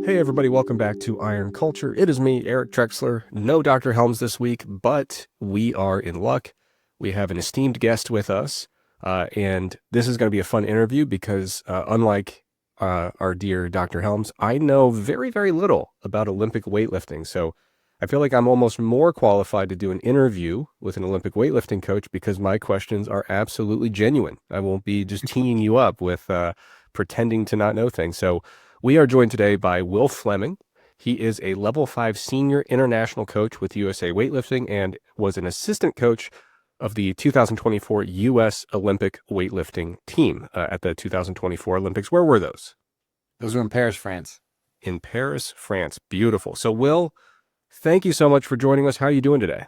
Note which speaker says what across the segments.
Speaker 1: Hey everybody, welcome back to Iron Culture. It is me, Eric Trexler. No Dr. Helms this week, but we are in luck. We have an esteemed guest with us, and this is going to be a fun interview because unlike our dear Dr. Helms, I know very, very little about Olympic weightlifting. So I feel like I'm almost more qualified to do an interview with an Olympic weightlifting coach because my questions are absolutely genuine. I won't be just teeing you up with pretending to not know things. So we are joined today by Wil Fleming. He is a level 5 senior international coach with USA Weightlifting and was an assistant coach of the 2024 US Olympic weightlifting team at the 2024 Olympics. Where were those?
Speaker 2: Those were in Paris, France.
Speaker 1: In Paris, France. Beautiful. So Wil, thank you so much for joining us. How are you doing today?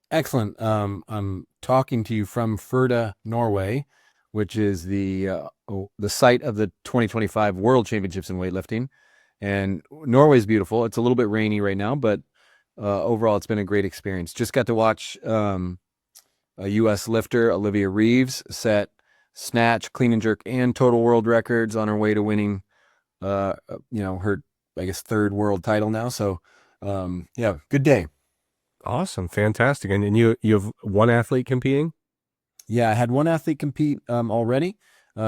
Speaker 2: Excellent. I'm talking to you from Firda, Norway, which is the site of the 2025 World Championships in weightlifting. And Norway is beautiful. It's a little bit rainy right now, but overall, it's been a great experience. Just got to watch a U.S. lifter, Olivia Reeves, set snatch, clean and jerk, and total world records on her way to winning, her, I guess, third world title now. So, yeah, good day.
Speaker 1: Awesome. Fantastic. And you have one athlete competing?
Speaker 2: Yeah, I had one athlete compete already.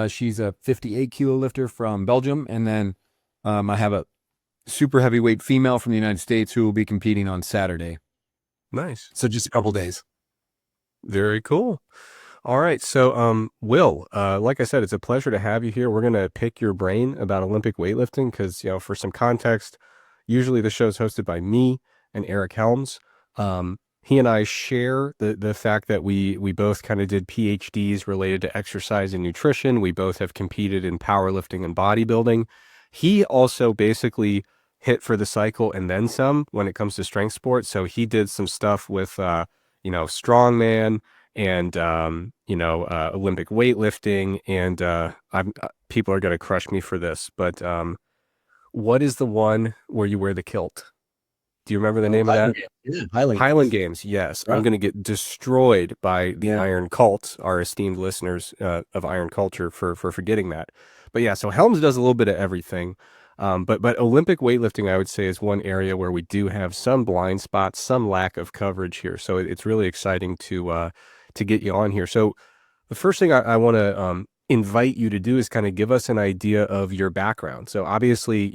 Speaker 2: She's a 58 kilo lifter from Belgium. And then I have a super heavyweight female from the United States who will be competing on Saturday.
Speaker 1: Nice.
Speaker 2: So just a couple days.
Speaker 1: Very cool. All right. So, Wil, like I said, it's a pleasure to have you here. We're going to pick your brain about Olympic weightlifting because, for some context, usually the show is hosted by me and Eric Helms. He and I share the fact that we both kind of did PhDs related to exercise and nutrition. We both have competed in powerlifting and bodybuilding. He also basically hit for the cycle and then some when it comes to strength sports. So he did some stuff with, strongman and, Olympic weightlifting. And people are going to crush me for this, but what is the one where you wear the kilt? Do you remember the name of that?
Speaker 2: Yeah,
Speaker 1: Highland Games, yes.
Speaker 2: Right.
Speaker 1: I'm going to get destroyed by the
Speaker 2: Yeah.
Speaker 1: Iron Cult, our esteemed listeners of Iron Culture for forgetting that. But yeah, so Helms does a little bit of everything. But Olympic weightlifting, I would say, is one area where we do have some blind spots, some lack of coverage here. So it's really exciting to get you on here. So the first thing I want to invite you to do is kind of give us an idea of your background. So obviously,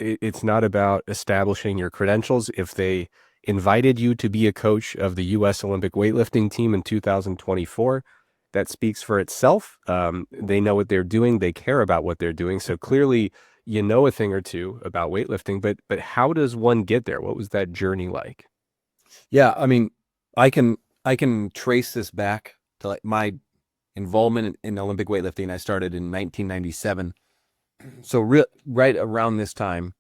Speaker 1: it's not about establishing your credentials. If they invited you to be a coach of the U.S. Olympic weightlifting team in 2024, that speaks for itself. They know what they're doing. They care about what they're doing. So clearly, you know a thing or two about weightlifting. But how does one get there? What was that journey like?
Speaker 2: Yeah, I mean, I can trace this back to like my involvement in Olympic weightlifting. I started in 1997. So right around this time,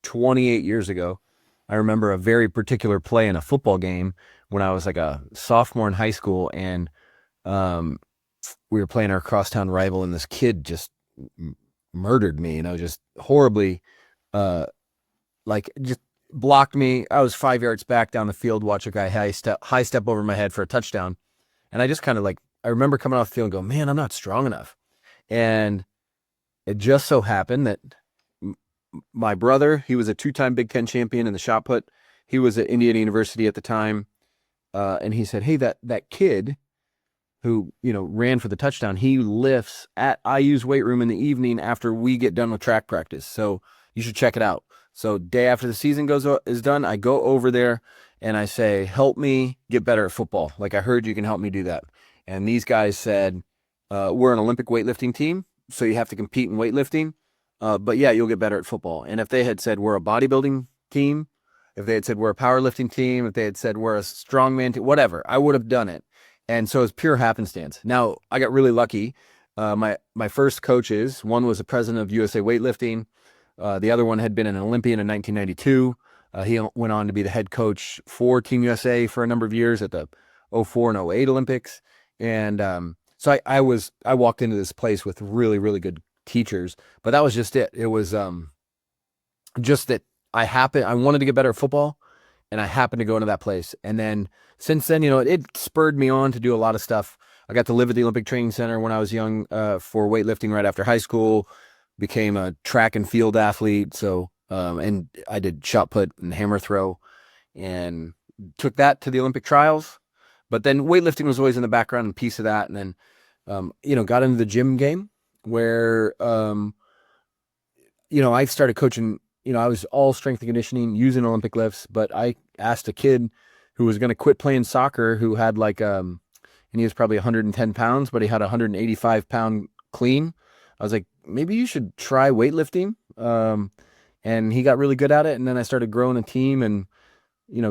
Speaker 2: 28 years ago, I remember a very particular play in a football game when I was like a sophomore in high school, and we were playing our crosstown rival, and this kid just murdered me, just horribly, just blocked me. I was 5 yards back down the field, watch a guy high step over my head for a touchdown, and I just kind of I remember coming off the field and go, man, I'm not strong enough. And it just so happened that my brother, he was a 2-time Big Ten champion in the shot put. He was at Indiana University at the time. And he said, hey, that kid who, ran for the touchdown, he lifts at IU's weight room in the evening after we get done with track practice. So you should check it out. So day after the season is done, I go over there and I say, help me get better at football. Like, I heard you can help me do that. And these guys said, we're an Olympic weightlifting team, so you have to compete in weightlifting. But yeah, you'll get better at football. And if they had said we're a bodybuilding team, if they had said we're a powerlifting team, if they had said we're a strongman team, whatever, I would have done it. And so it's pure happenstance. Now, I got really lucky. My first coaches, one was the president of USA Weightlifting. The other one had been an Olympian in 1992. He went on to be the head coach for Team USA for a number of years at the 04 and 08 Olympics. And so I walked into this place with really, really good teachers, but that was just it. It was just that I wanted to get better at football, and I happened to go into that place. And then since then, it spurred me on to do a lot of stuff. I got to live at the Olympic Training Center when I was young for weightlifting right after high school, became a track and field athlete. So And I did shot put and hammer throw, and took that to the Olympic trials. But then weightlifting was always in the background and piece of that. And then, got into the gym game where, I started coaching. I was all strength and conditioning using Olympic lifts, but I asked a kid who was going to quit playing soccer, who had and he was probably 110 pounds, but he had a 185-pound clean. I was like, maybe you should try weightlifting. And he got really good at it. And then I started growing a team and,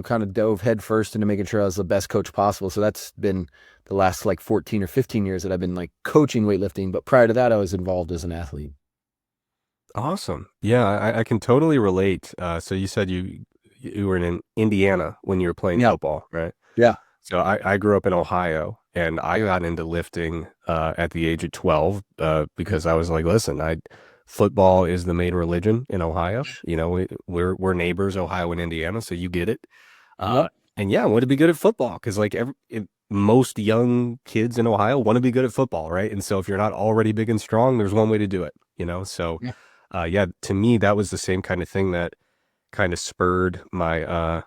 Speaker 2: kind of dove head first into making sure I was the best coach possible. So that's been the last 14 or 15 years that I've been coaching weightlifting. But prior to that, I was involved as an athlete.
Speaker 1: Awesome. Yeah, I can totally relate. So you said you were in Indiana when you were playing
Speaker 2: Yeah.
Speaker 1: football, right?
Speaker 2: Yeah.
Speaker 1: So I grew up in Ohio, and I got into lifting at the age of 12 because I was like, listen, football is the main religion in Ohio. We're neighbors, Ohio and Indiana, so you get it.
Speaker 2: Yep.
Speaker 1: And yeah, I want to be good at football because most young kids in Ohio want to be good at football, right? And so if you're not already big and strong, there's one way to do it, So
Speaker 2: Yeah.
Speaker 1: yeah, to me, that was the same kind of thing that kind of spurred my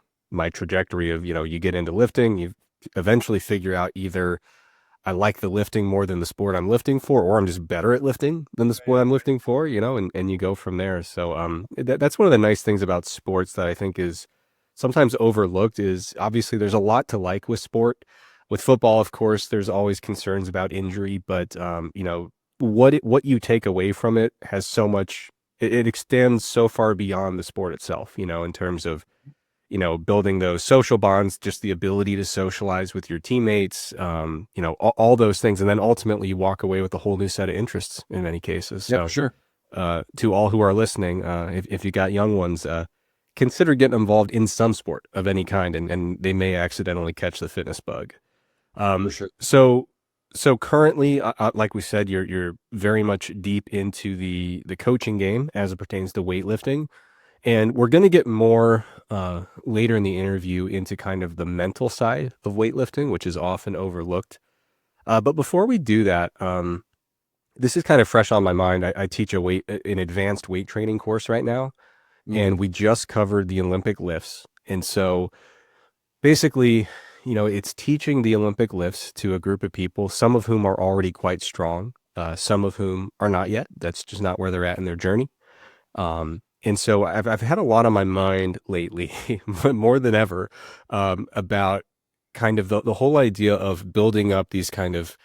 Speaker 1: trajectory of, you get into lifting, you eventually figure out either I like the lifting more than the sport I'm lifting for, or I'm just better at lifting than the sport I'm lifting for, and you go from there. So that's one of the nice things about sports that I think is sometimes overlooked is obviously there's a lot to like with sport. With football, of course, there's always concerns about injury, but what you take away from it has so much, it extends so far beyond the sport itself, in terms of building those social bonds, just the ability to socialize with your teammates, all those things. And then ultimately you walk away with a whole new set of interests in many cases.
Speaker 2: Yep.
Speaker 1: So,
Speaker 2: Sure.
Speaker 1: to all who are listening, if you got young ones, consider getting involved in some sport of any kind, and they may accidentally catch the fitness bug.
Speaker 2: For sure.
Speaker 1: So currently, like we said, you're very much deep into the coaching game as it pertains to weightlifting. And we're going to get more later in the interview into kind of the mental side of weightlifting, which is often overlooked. But before we do that, this is kind of fresh on my mind. I teach an advanced weight training course right now,
Speaker 2: Mm.
Speaker 1: and we just covered the Olympic lifts. And so basically, it's teaching the Olympic lifts to a group of people, some of whom are already quite strong, some of whom are not yet. That's just not where they're at in their journey. And so I've had a lot on my mind lately, more than ever, about kind of the whole idea of building up these kind of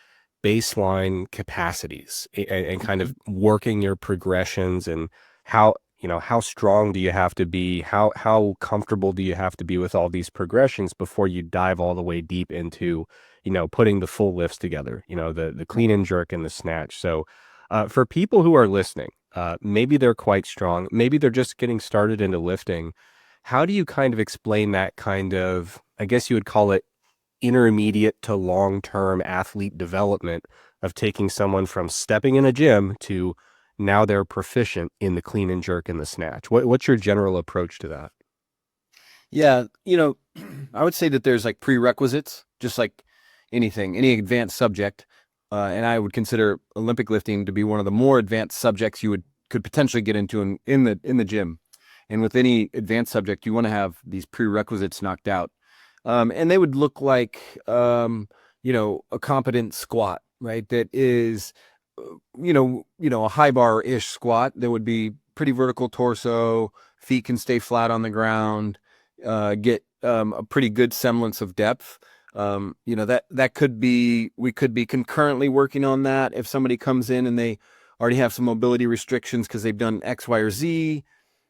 Speaker 1: baseline capacities and kind of working your progressions and how strong do you have to be? How comfortable do you have to be with all these progressions before you dive all the way deep into, putting the full lifts together, the clean and jerk and the snatch. So, for people who are listening, maybe they're quite strong. Maybe they're just getting started into lifting. How do you kind of explain that kind of, I guess you would call it intermediate to long-term athlete development of taking someone from stepping in a gym to now they're proficient in the clean and jerk and the snatch? What's your general approach to that?
Speaker 2: Yeah. I would say that there's prerequisites, just like anything, any advanced subject. And I would consider Olympic lifting to be one of the more advanced subjects you could potentially get into in the gym. And with any advanced subject, you want to have these prerequisites knocked out. And they would look like, a competent squat, right? That is, a high bar-ish squat. There would be pretty vertical torso, feet can stay flat on the ground, get a pretty good semblance of depth. That could be, we could be concurrently working on that. If somebody comes in and they already have some mobility restrictions because they've done X, Y, or Z,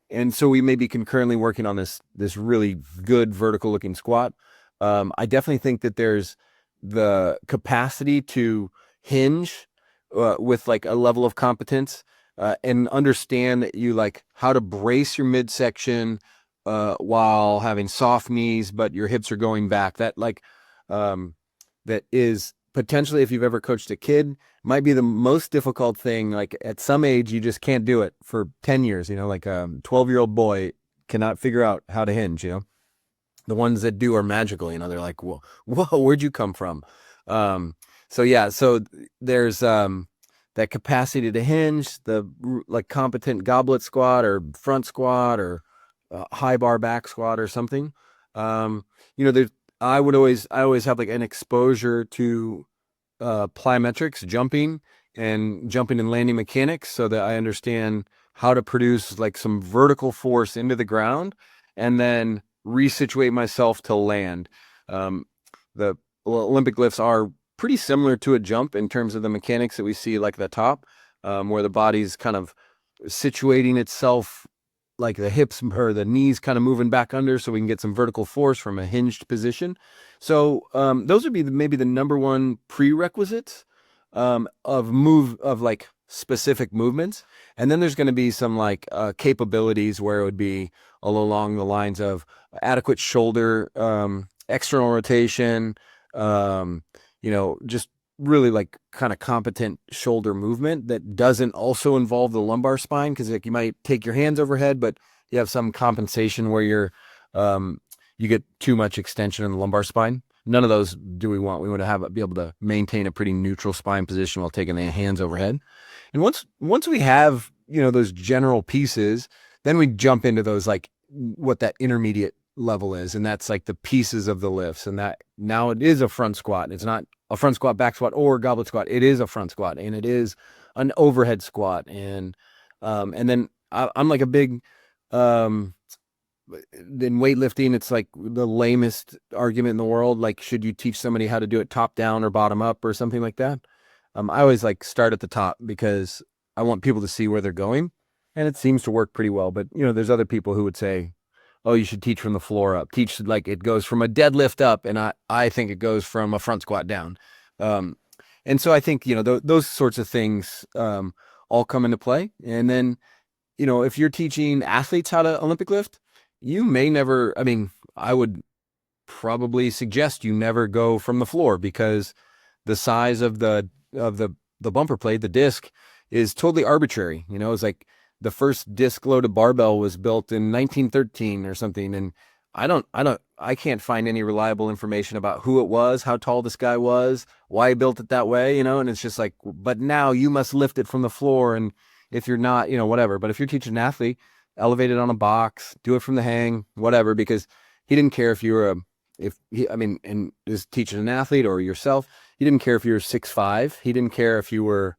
Speaker 2: and so we may be concurrently working on this really good vertical looking squat. I definitely think that there's the capacity to hinge with a level of competence, and understand that you how to brace your midsection while having soft knees, but your hips are going back. That is potentially, if you've ever coached a kid, might be the most difficult thing. At some age, you just can't do it for 10 years, a 12-year-old boy cannot figure out how to hinge, the ones that do are magical, they're like, whoa, where'd you come from? So yeah, so there's that capacity to hinge, the like competent goblet squat or front squat or high bar back squat or something. There's I always have like an exposure to plyometrics, jumping and landing mechanics, so that I understand how to produce like some vertical force into the ground and then resituate myself to land. The Olympic lifts are pretty similar to a jump in terms of the mechanics that we see like the top, where the body's kind of situating itself, like the hips or the knees kind of moving back under so we can get some vertical force from a hinged position. So those would be maybe the number one prerequisites of like specific movements. And then there's going to be some like capabilities where it would be along the lines of adequate shoulder, external rotation, just really like kind of competent shoulder movement that doesn't also involve the lumbar spine, because like you might take your hands overhead, but you have some compensation where you get too much extension in the lumbar spine. None of those do we want. We want to be able to maintain a pretty neutral spine position while taking the hands overhead. And once we have, those general pieces, then we jump into those, like what that intermediate level is. And that's like the pieces of the lifts. And that now it is a front squat. It's not a front squat, back squat, or goblet squat. It is a front squat, and it is an overhead squat. And then I'm like a big, in weightlifting, it's like the lamest argument in the world. Like, should you teach somebody how to do it top down or bottom up or something like that? I always like start at the top because I want people to see where they're going, and it seems to work pretty well. But there's other people who would say, oh, you should teach from the floor up. Teach like it goes from a deadlift up, and I think it goes from a front squat down. And so I think those sorts of things all come into play. And then if you're teaching athletes how to Olympic lift, you may never. I mean, I would probably suggest you never go from the floor, because the size of the bumper plate, the disc, is totally arbitrary. It's like the first disc loaded barbell was built in 1913 or something, and I can't find any reliable information about who it was, how tall this guy was, why he built it that way, and it's just like, but now you must lift it from the floor, and if you're not, whatever. But if you're teaching an athlete, elevate it on a box, do it from the hang, whatever, because he didn't care if you were and is teaching an athlete or yourself, he didn't care if you were 6'5", he didn't care if you were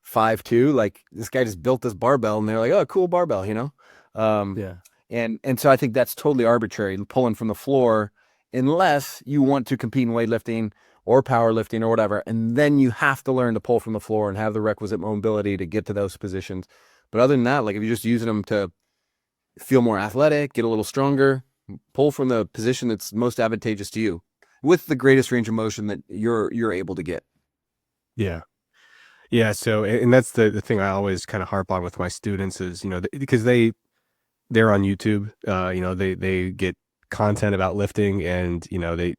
Speaker 2: 5'2". Like, this guy just built this barbell, and they're like, oh, cool barbell,
Speaker 1: Yeah.
Speaker 2: And so I think that's totally arbitrary, pulling from the floor, unless you want to compete in weightlifting or powerlifting or whatever, and then you have to learn to pull from the floor and have the requisite mobility to get to those positions. But other than that, like if you're just using them to feel more athletic, get a little stronger, pull from the position that's most advantageous to you with the greatest range of motion that you're able to get.
Speaker 1: Yeah. Yeah. So, and that's the thing I always kind of harp on with my students is, because they're on YouTube, they get content about lifting, and,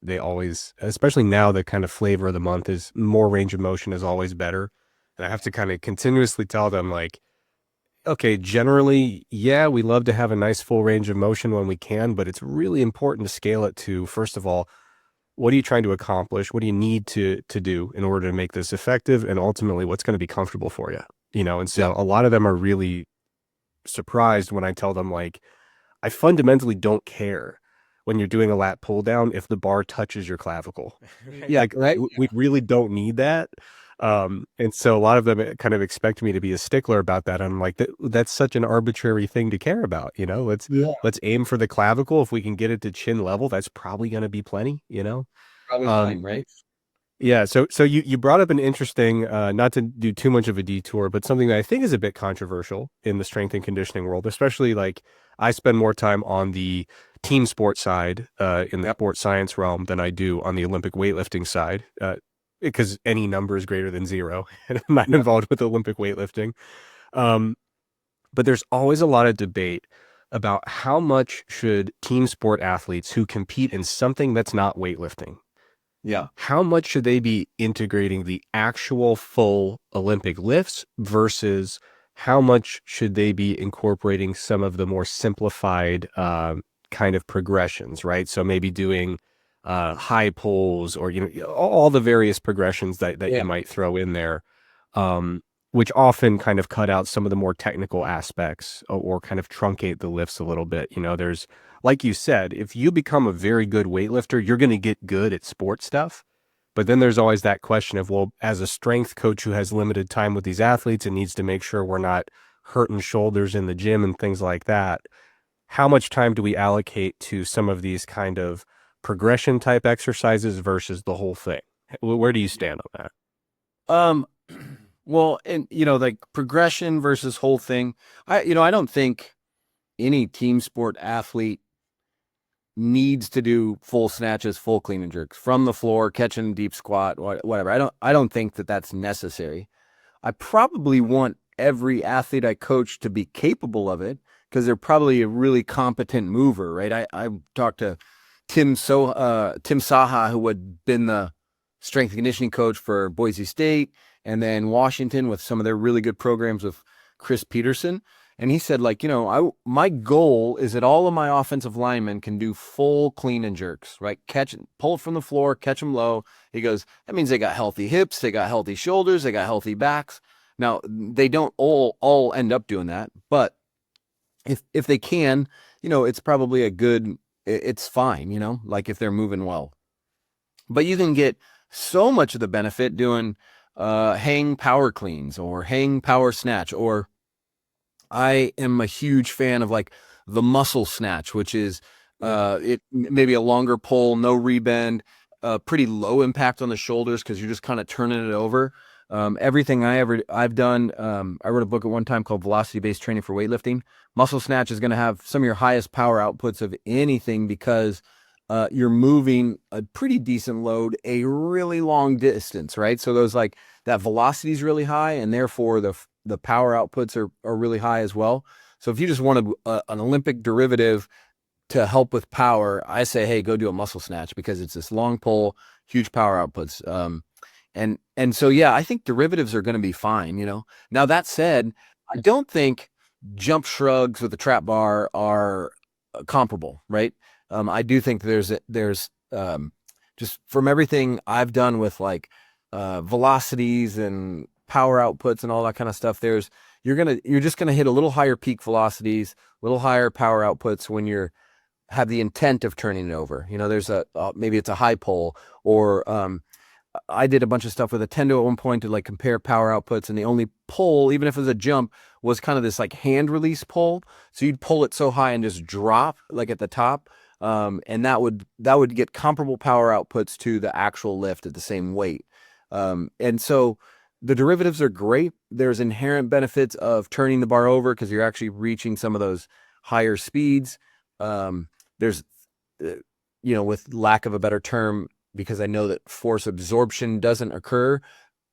Speaker 1: they always, especially now, the kind of flavor of the month is more range of motion is always better. And I have to kind of continuously tell them, like, okay, generally, yeah, we love to have a nice full range of motion when we can, but it's really important to scale it to, first of all, what are you trying to accomplish? What do you need to do in order to make this effective? And ultimately, what's going to be comfortable for you? And so a lot of them are really surprised when I tell them, like, I fundamentally don't care when you're doing a lat pull down if the bar touches your clavicle.
Speaker 2: Yeah,
Speaker 1: Like,
Speaker 2: right.
Speaker 1: we really don't need that. And so a lot of them kind of expect me to be a stickler about that. I'm like, that's such an arbitrary thing to care about. Let's aim for the clavicle. If we can get it to chin level, that's probably going to be plenty,
Speaker 2: Probably fine, right?
Speaker 1: Yeah. So you brought up an interesting, not to do too much of a detour, but something that I think is a bit controversial in the strength and conditioning world, especially like I spend more time on the team sport side, in the sports science realm than I do on the Olympic weightlifting side, because any number is greater than zero, and I'm not involved with Olympic weightlifting. But there's always a lot of debate about how much should team sport athletes who compete in something that's not weightlifting,
Speaker 2: Yeah.
Speaker 1: how much should they be integrating the actual full Olympic lifts versus how much should they be incorporating some of the more simplified kind of progressions, right? So maybe doing high pulls, or all the various progressions that you might throw in there. which often kind of cut out some of the more technical aspects or kind of truncate the lifts a little bit. You know, there's, like you said, if you become a very good weightlifter, you're going to get good at sport stuff. But then there's always that question of, well, as a strength coach who has limited time with these athletes and needs to make sure we're not hurting shoulders in the gym and things like that, how much time do we allocate to some of these kind of progression type exercises versus the whole thing? Where do you stand on that?
Speaker 2: Well, and like progression versus whole thing. I don't think any team sport athlete needs to do full snatches, full clean and jerks from the floor, catching deep squat, whatever. I don't think that that's necessary. I probably want every athlete I coach to be capable of it because they're probably a really competent mover, right? I talked to Tim Saha, who had been the strength and conditioning coach for Boise State and then Washington with some of their really good programs with Chris Peterson. And he said, like, my goal is that all of my offensive linemen can do full clean and jerks, right? Pull it from the floor, catch them low. He goes, that means they got healthy hips, they got healthy shoulders, they got healthy backs. Now, they don't all end up doing that, but if they can, it's probably it's fine, like if they're moving well. But you can get so much of the benefit doing hang power cleans or hang power snatch, or I am a huge fan of like the muscle snatch, which is it maybe a longer pull, no rebend, pretty low impact on the shoulders because you're just kind of turning it over. Everything I've done, I wrote a book at one time called Velocity-Based Training for Weightlifting. Muscle snatch is going to have some of your highest power outputs of anything because you're moving a pretty decent load a really long distance, right? So those like that velocity is really high, and therefore the power outputs are really high as well. So if you just want an Olympic derivative to help with power, I say, hey, go do a muscle snatch because it's this long pull, huge power outputs. And so, yeah, I think derivatives are going to be fine, Now, that said, I don't think jump shrugs with the trap bar are comparable, right? I do think there's just from everything I've done with like velocities and power outputs and all that kind of stuff, you're just gonna hit a little higher peak velocities, a little higher power outputs when have the intent of turning it over. There's maybe it's a high pull, or I did a bunch of stuff with a tendo at one point to like compare power outputs, and the only pull, even if it was a jump, was kind of this like hand release pull. So you'd pull it so high and just drop like at the top. And that would get comparable power outputs to the actual lift at the same weight. And so the derivatives are great. There's inherent benefits of turning the bar over because you're actually reaching some of those higher speeds. There's, with lack of a better term, because I know that force absorption doesn't occur,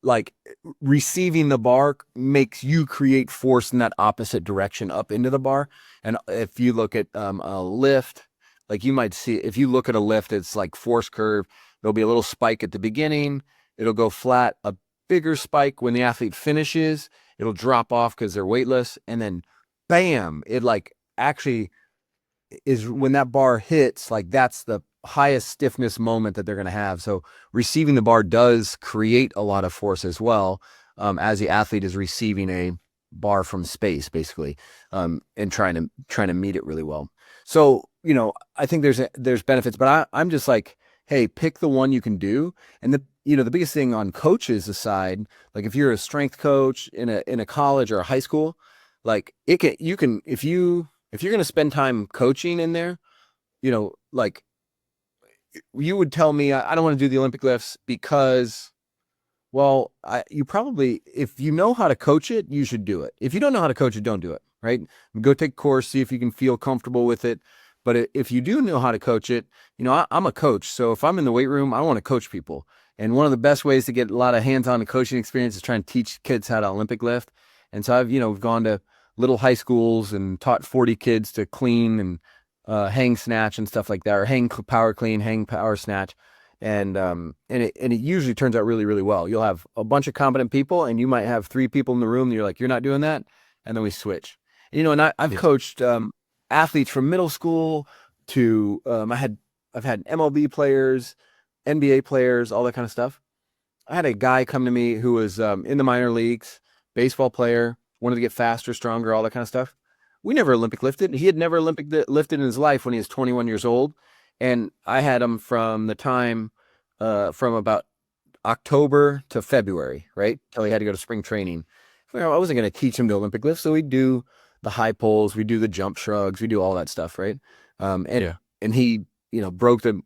Speaker 2: like receiving the bar makes you create force in that opposite direction up into the bar. And if you look at a lift, like you might see, if you look at a lift, it's like force curve. There'll be a little spike at the beginning. It'll go flat, a bigger spike when the athlete finishes. It'll drop off because they're weightless. And then bam, it like actually is when that bar hits, like that's the highest stiffness moment that they're going to have. So receiving the bar does create a lot of force as well, as the athlete is receiving a bar from space, basically, and trying to meet it really well. So, I think there's benefits, but I'm just like, hey, pick the one you can do. And the biggest thing on coaches aside, like if you're a strength coach in a college or a high school, like if you're going to spend time coaching in there, like you would tell me, I don't want to do the Olympic lifts because, well, you probably, if you know how to coach it, you should do it. If you don't know how to coach it, don't do it, right? Go take a course, see if you can feel comfortable with it. But if you do know how to coach it, I'm a coach. So if I'm in the weight room, I want to coach people. And one of the best ways to get a lot of hands-on coaching experience is trying to teach kids how to Olympic lift. And so we've gone to little high schools and taught 40 kids to clean and hang snatch and stuff like that, or hang power clean, hang power snatch. And it usually turns out really, really well. You'll have a bunch of competent people, and you might have 3 people in the room. And you're like, you're not doing that. And then we switch. And I've coached athletes from middle school to I've had MLB players, NBA players, all that kind of stuff. I had a guy come to me who was in the minor leagues, baseball player, wanted to get faster, stronger, all that kind of stuff. We never Olympic lifted. He had never lifted in his life when he was 21 years old. And I had him from the time, from about October to February, right? Till he had to go to spring training. Well, I wasn't going to teach him to Olympic lift. So we do the high pulls, we do the jump shrugs, we do all that stuff, right? And he, broke the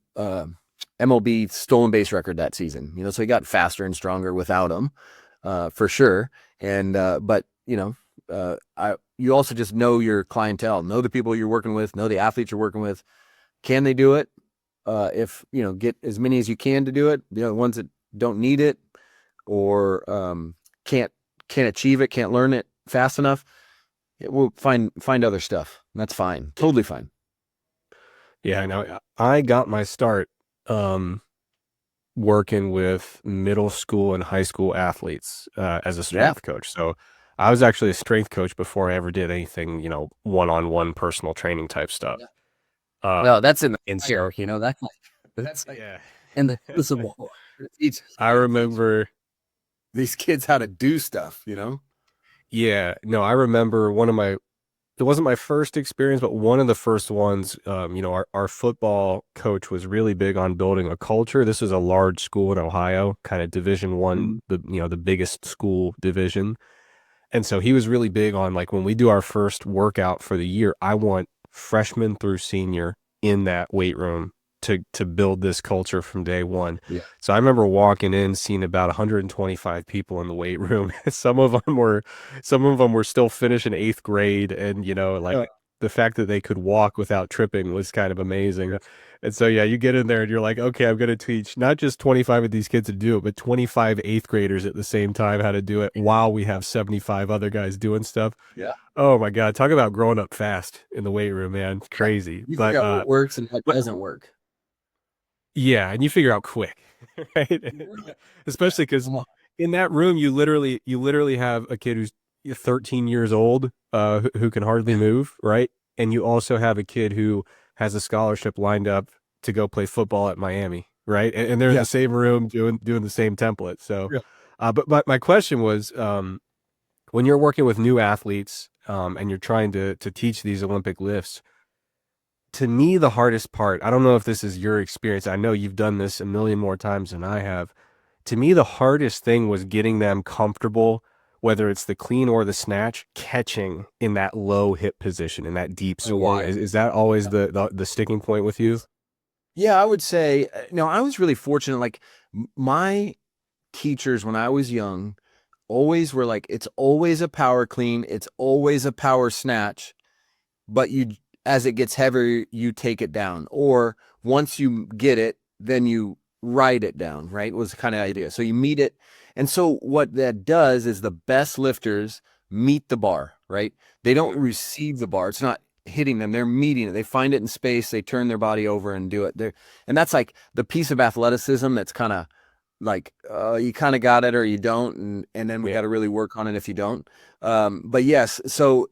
Speaker 2: MLB stolen base record that season, so he got faster and stronger without him, for sure. And, but, you also just know your clientele, know the people you're working with, know the athletes you're working with. Can they do it? If, get as many as you can to do it, the ones that don't need it or can't achieve it, can't learn it fast enough, we'll find other stuff. That's fine. Totally fine.
Speaker 1: Yeah, no, I got my start working with middle school and high school athletes as a strength coach. So I was actually a strength coach before I ever did anything, one-on-one personal training type stuff.
Speaker 2: Yeah. Well, that's in the
Speaker 1: so,
Speaker 2: that's
Speaker 1: yeah.
Speaker 2: in the visible.
Speaker 1: I remember
Speaker 2: these kids how to do stuff,
Speaker 1: Yeah, no, I remember it wasn't my first experience, but one of the first ones. Our football coach was really big on building a culture. This was a large school in Ohio, kind of Division I, the biggest school division. And so he was really big on, like, when we do our first workout for the year, I want freshmen through senior in that weight room to build this culture from day one.
Speaker 2: Yeah.
Speaker 1: So I remember walking in, seeing about 125 people in the weight room. Some of them were still finishing 8th grade. And, the fact that they could walk without tripping was kind of amazing. Yeah. And so, you get in there and you're like, okay, I'm going to teach not just 25 of these kids to do it, but 25 8th graders at the same time how to do it while we have 75 other guys doing stuff.
Speaker 2: Yeah.
Speaker 1: Oh my God. Talk about growing up fast in the weight room, man. Crazy.
Speaker 2: You figure out what works and what doesn't work.
Speaker 1: Yeah. And you figure out quick, right? Especially because in that room, you literally have a kid who's 13 years old, who can hardly move, right? And you also have a kid who has a scholarship lined up to go play football at Miami, right? And they're in the same room doing the same template. So, but my question was, when you're working with new athletes, and you're trying to teach these Olympic lifts, to me, the hardest part, I don't know if this is your experience. I know you've done this a million more times than I have. To me, the hardest thing was getting them comfortable, whether it's the clean or the snatch, catching in that low hip position, in that deep squat. Is that always the sticking point with you?
Speaker 2: Yeah, I would say, no, I was really fortunate. Like, my teachers when I was young always were like, it's always a power clean, it's always a power snatch, but as it gets heavier, you take it down. Or once you get it, then you ride it down, right? Was the kind of idea. So you meet it. And so what that does is the best lifters meet the bar, right? They don't receive the bar. It's not hitting them. They're meeting it. They find it in space. They turn their body over and do it. And that's like the piece of athleticism that's kind of like, you kind of got it or you don't. And then we got to really work on it if you don't. But yes, so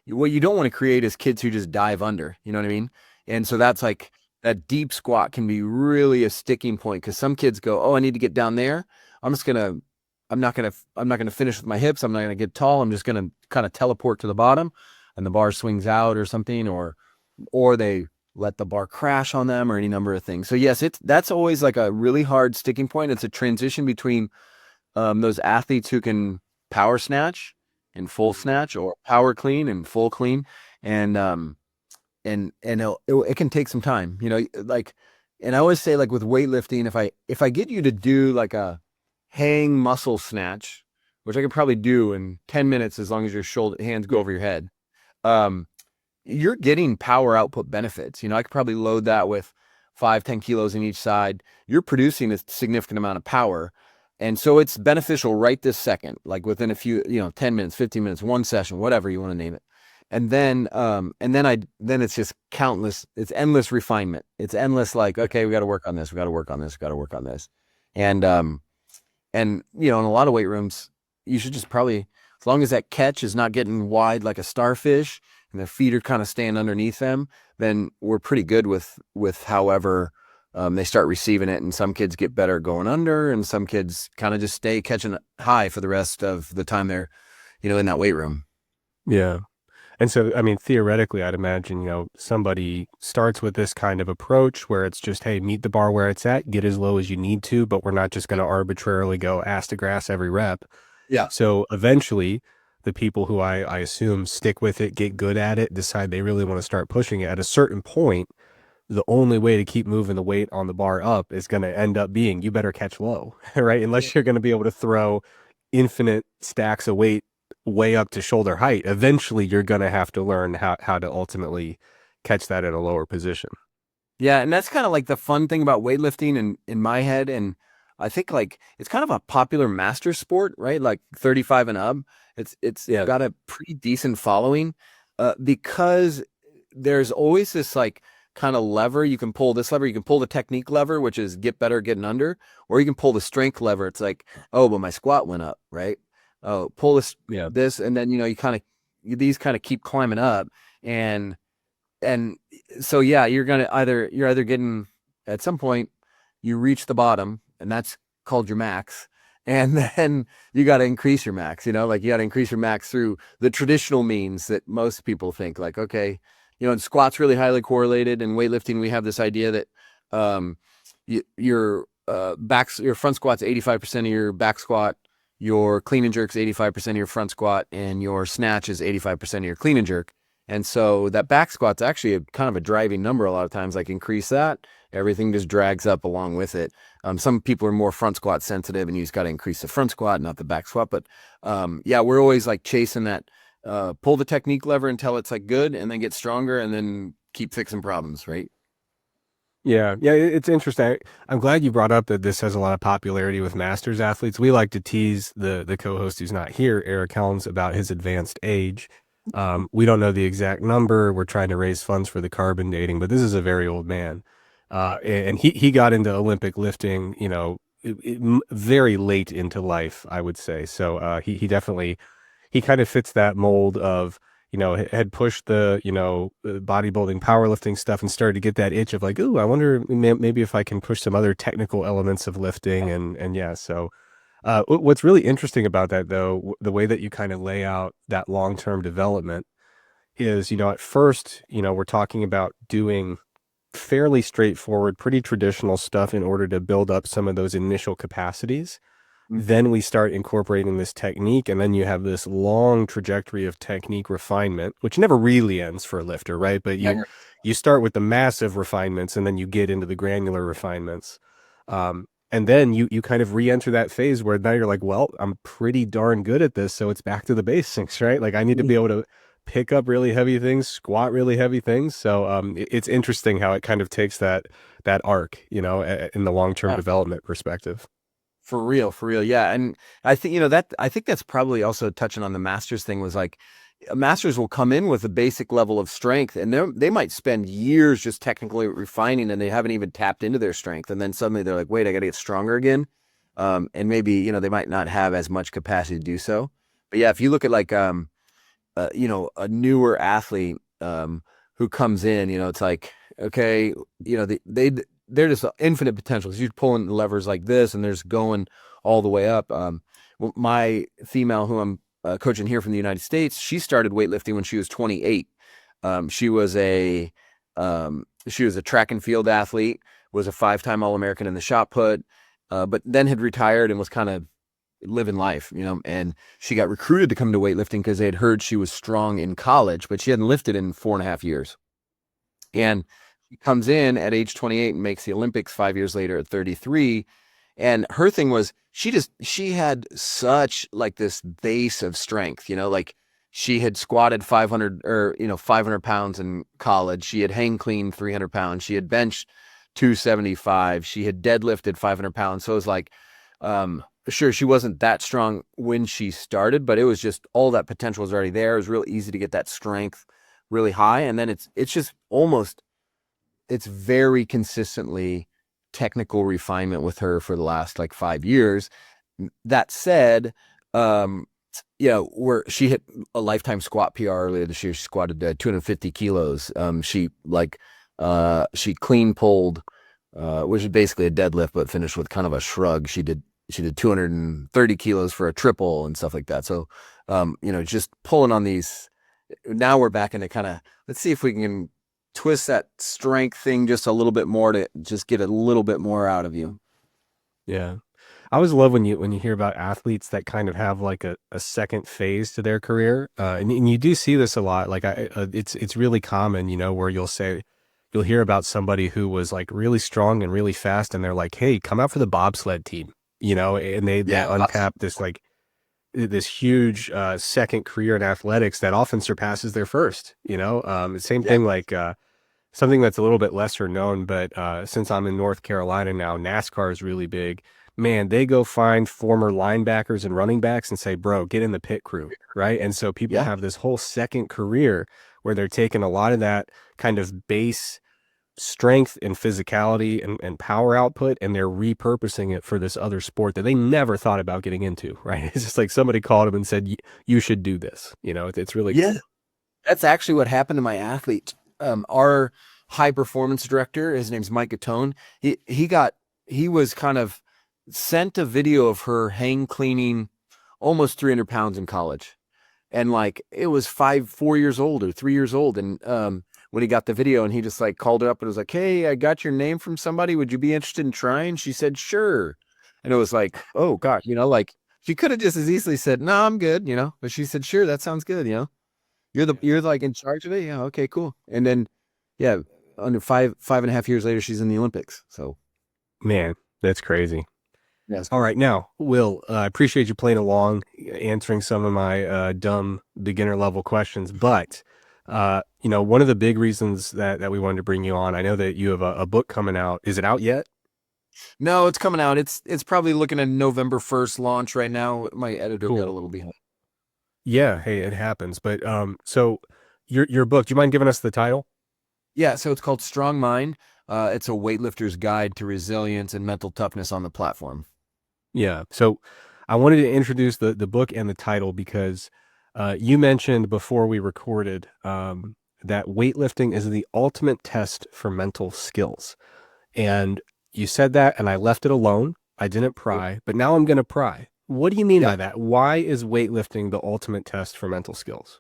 Speaker 2: what you don't want to create is kids who just dive under, you know what I mean? And so that's like, that deep squat can be really a sticking point because some kids go, oh, I need to get down there. I'm not gonna finish with my hips. I'm not gonna get tall. I'm just gonna kind of teleport to the bottom, and the bar swings out or something, or they let the bar crash on them, or any number of things. So yes, that's always like a really hard sticking point. It's a transition between those athletes who can power snatch and full snatch, or power clean and full clean, and it can take some time, like, and I always say, like, with weightlifting, if I get you to do like a hang muscle snatch, which I could probably do in 10 minutes, as long as your hands go over your head, you're getting power output benefits. I could probably load that with 5-10 kilos in each side. You're producing a significant amount of power. And so it's beneficial right this second, like within a few, 10 minutes, 15 minutes, one session, whatever you want to name it. And then it's just countless, it's endless refinement. It's endless, like, okay, we got to work on this. We got to work on this. We got to work on this. And in a lot of weight rooms, you should just probably, as long as that catch is not getting wide like a starfish and their feet are kind of staying underneath them, then we're pretty good with however they start receiving it, and some kids get better going under, and some kids kind of just stay catching high for the rest of the time they're, in that weight room.
Speaker 1: Yeah. And so, I mean, theoretically, I'd imagine, somebody starts with this kind of approach where it's just, hey, meet the bar where it's at, get as low as you need to, but we're not just going to arbitrarily go ass to grass every rep.
Speaker 2: Yeah.
Speaker 1: So eventually, the people who I assume stick with it, get good at it, decide they really want to start pushing it. At a certain point, the only way to keep moving the weight on the bar up is going to end up being you better catch low, right? Unless you're going to be able to throw infinite stacks of weight way up to shoulder height, eventually you're going to have to learn how to ultimately catch that at a lower position.
Speaker 2: Yeah, and that's kind of like the fun thing about weightlifting in my head. And I think like it's kind of a popular master sport, right? Like 35 and up. It's
Speaker 1: Yeah.
Speaker 2: got a pretty decent following because there's always this like kind of lever. You can pull this lever, you can pull the technique lever, which is get better getting under, or you can pull the strength lever. It's like, oh, but my squat went up, right? Oh, pull this, and then these kind of keep climbing up, and so yeah, you're either getting at some point you reach the bottom, and that's called your max, and then you got to increase your max. Like you got to increase your max through the traditional means that most people think. Like, okay, and squat's really highly correlated. In weightlifting, we have this idea that your front squat's 85% of your back squat, your clean and jerk's 85% of your front squat, and your snatch is 85% of your clean and jerk. And so that back squat's actually kind of a driving number a lot of times. Like increase that, everything just drags up along with it. Some people are more front squat sensitive, and you just got to increase the front squat, not the back squat. But yeah, we're always like chasing that. Pull the technique lever until it's like good, and then get stronger, and then keep fixing problems, right?
Speaker 1: Yeah, it's interesting. I'm glad you brought up that this has a lot of popularity with masters athletes. We like to tease the co-host who's not here, Eric Helms, about his advanced age. We don't know the exact number. We're trying to raise funds for the carbon dating, but this is a very old man. And he got into Olympic lifting, very late into life, I would say. So he definitely he kind of fits that mold of had pushed the bodybuilding powerlifting stuff and started to get that itch of like, ooh, I wonder maybe if I can push some other technical elements of lifting and yeah. So what's really interesting about that though, the way that you kind of lay out that long-term development is, at first, we're talking about doing fairly straightforward, pretty traditional stuff in order to build up some of those initial capacities. Then we start incorporating this technique, and then you have this long trajectory of technique refinement, which never really ends for a lifter, right? But you start with the massive refinements, and then you get into the granular refinements. And then you kind of re-enter that phase where now you're like, well, I'm pretty darn good at this, so it's back to the basics, right? Like I need to be able to pick up really heavy things, squat really heavy things. So it's interesting how it kind of takes that arc, in the long-term development perspective.
Speaker 2: For real, for real. Yeah. And I think, I think that's probably also touching on the masters thing was like, masters will come in with a basic level of strength, and they might spend years just technically refining, and they haven't even tapped into their strength. And then suddenly they're like, wait, I got to get stronger again. And maybe, they might not have as much capacity to do so. But yeah, if you look at like, a newer athlete, who comes in, it's like, okay, they're just infinite potentials. You're pulling the levers like this, and there's going all the way up. My female, who I'm coaching here from the United States, she started weightlifting when she was 28. She was a track and field athlete, was a 5-time All-American in the shot put, but then had retired and was kind of living life, and she got recruited to come to weightlifting because they had heard she was strong in college, but she hadn't lifted in 4.5 years. And she comes in at age 28 and makes the Olympics 5 years later at 33. And her thing was she had such like this base of strength, like she had squatted 500 or 500 pounds in college. She had hang clean 300 pounds. She had benched 275. She had deadlifted 500 pounds. So it was like, sure, she wasn't that strong when she started, but it was just all that potential was already there. It was real easy to get that strength really high. And then it's very consistently technical refinement with her for the last like 5 years. That said, where she hit a lifetime squat PR earlier this year. She squatted 250 kilos. She clean pulled which is basically a deadlift, but finished with kind of a shrug. She did 230 kilos for a triple and stuff like that. So, just pulling on these. Now we're back into kind of, let's see if we can twist that strength thing just a little bit more to just get a little bit more out of you.
Speaker 1: Yeah. I always love when you hear about athletes that kind of have like a second phase to their career, and you do see this a lot. Like it's really common, where you'll hear about somebody who was like really strong and really fast, and they're like, "Hey, come out for the bobsled team," and they
Speaker 2: Yeah.
Speaker 1: untap this huge second career in athletics that often surpasses their first. Same
Speaker 2: Yeah.
Speaker 1: thing like something that's a little bit lesser known, but since I'm in North Carolina now, NASCAR is really big. Man, they go find former linebackers and running backs and say, bro, get in the pit crew, right? And so people
Speaker 2: Yeah.
Speaker 1: have this whole second career where they're taking a lot of that kind of base strength and physicality and power output, and they're repurposing it for this other sport that they never thought about getting into, right? It's just like somebody called them and said, you should do this. It's really
Speaker 2: Yeah.
Speaker 1: cool.
Speaker 2: That's actually what happened to my athlete. Our high performance director, his name's Mike Atone. He was kind of sent a video of her hang cleaning almost 300 pounds in college. And like, it was 4 years old or 3 years old. And, when he got the video and he just like called her up and was like, "Hey, I got your name from somebody. Would you be interested in trying?" She said, "Sure." And it was like, oh gosh, like she could have just as easily said, "No, I'm good," but she said, "Sure, that sounds good." You're like in charge of it. Yeah. Okay, cool. And then, yeah, under 5.5 years later, she's in the Olympics. So
Speaker 1: Man, that's crazy.
Speaker 2: yes.
Speaker 1: All right, now, Will, I appreciate you playing along, answering some of my dumb beginner level questions. But one of the big reasons that we wanted to bring you on, I know that you have a book coming out. Is it out yet?
Speaker 2: No, it's coming out. It's probably looking at November 1st launch right now. My editor got a
Speaker 1: Cool.
Speaker 2: little behind.
Speaker 1: Yeah, hey, it happens. But so your book, do you mind giving us the title?
Speaker 2: Yeah, so it's called Strong Mind. It's a weightlifter's guide to resilience and mental toughness on the platform.
Speaker 1: Yeah. So I wanted to introduce the book and the title because you mentioned before we recorded that weightlifting is the ultimate test for mental skills. And you said that, and I left it alone. I didn't pry, but now I'm going to pry. What do you mean
Speaker 2: Yeah.
Speaker 1: by that? Why is weightlifting the ultimate test for mental skills?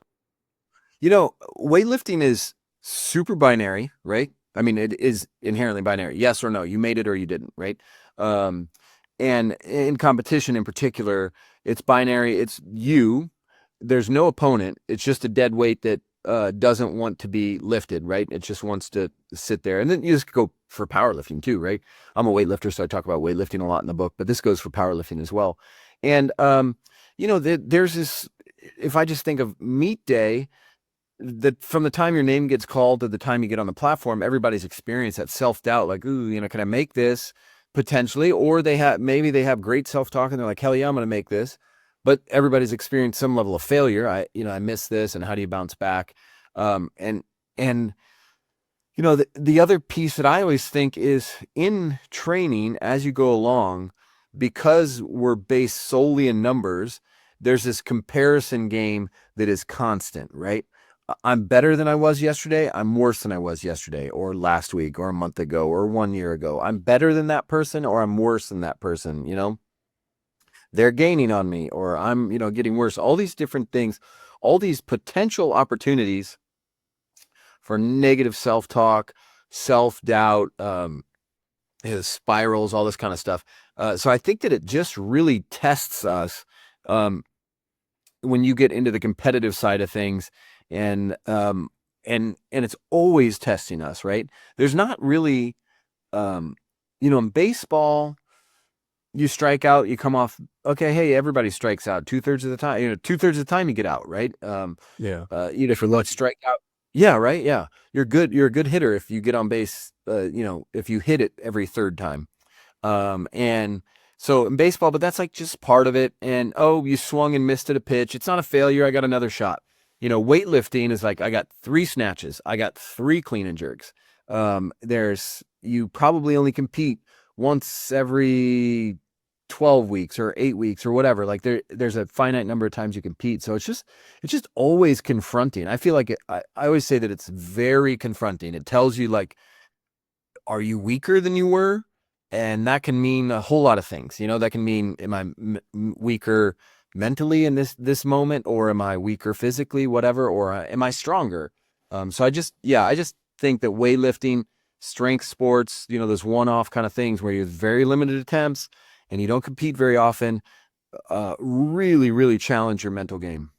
Speaker 2: Weightlifting is super binary, right? I mean, it is inherently binary. Yes or no. You made it or you didn't, right? Um, and in competition in particular, it's binary. It's you. There's no opponent. It's just a dead weight that doesn't want to be lifted, right? It just wants to sit there. And then you just go for powerlifting too, right? I'm a weightlifter, so I talk about weightlifting a lot in the book, but this goes for powerlifting as well. And, there's this, if I just think of meet day, that from the time your name gets called to the time you get on the platform, everybody's experienced that self-doubt, like, ooh, can I make this potentially? Or maybe they have great self-talk and they're like, hell yeah, I'm going to make this. But everybody's experienced some level of failure. I missed this, and how do you bounce back? And the other piece that I always think is in training as you go along, because we're based solely in numbers, there's this comparison game that is constant, right? I'm better than I was yesterday. I'm worse than I was yesterday or last week or a month ago or 1 year ago. I'm better than that person or I'm worse than that person, They're gaining on me or I'm, getting worse. All these different things, all these potential opportunities for negative self-talk, self-doubt, spirals, all this kind of stuff. So I think that it just really tests us when you get into the competitive side of things, and it's always testing us, right? There's not really, in baseball, you strike out, you come off. Okay, hey, everybody strikes out 2/3 of the time. 2/3 of the time you get out, right?
Speaker 1: Yeah.
Speaker 2: If you strike out, yeah, right, yeah, you're good. You're a good hitter if you get on base. If you hit it every third time. And so in baseball, but that's like just part of it. And oh, you swung and missed at a pitch. It's not a failure. I got another shot. Weightlifting is like I got 3 snatches. I got 3 clean and jerks. You probably only compete once every 12 weeks or 8 weeks or whatever. Like there's a finite number of times you compete. So it's just always confronting. I feel like I always say that it's very confronting. It tells you like, are you weaker than you were? And that can mean a whole lot of things. That can mean, am I weaker mentally in this moment, or am I weaker physically, whatever, or am I stronger? So I just think that weightlifting, strength sports, those one-off kind of things where you have very limited attempts and you don't compete very often, really, really challenge your mental game.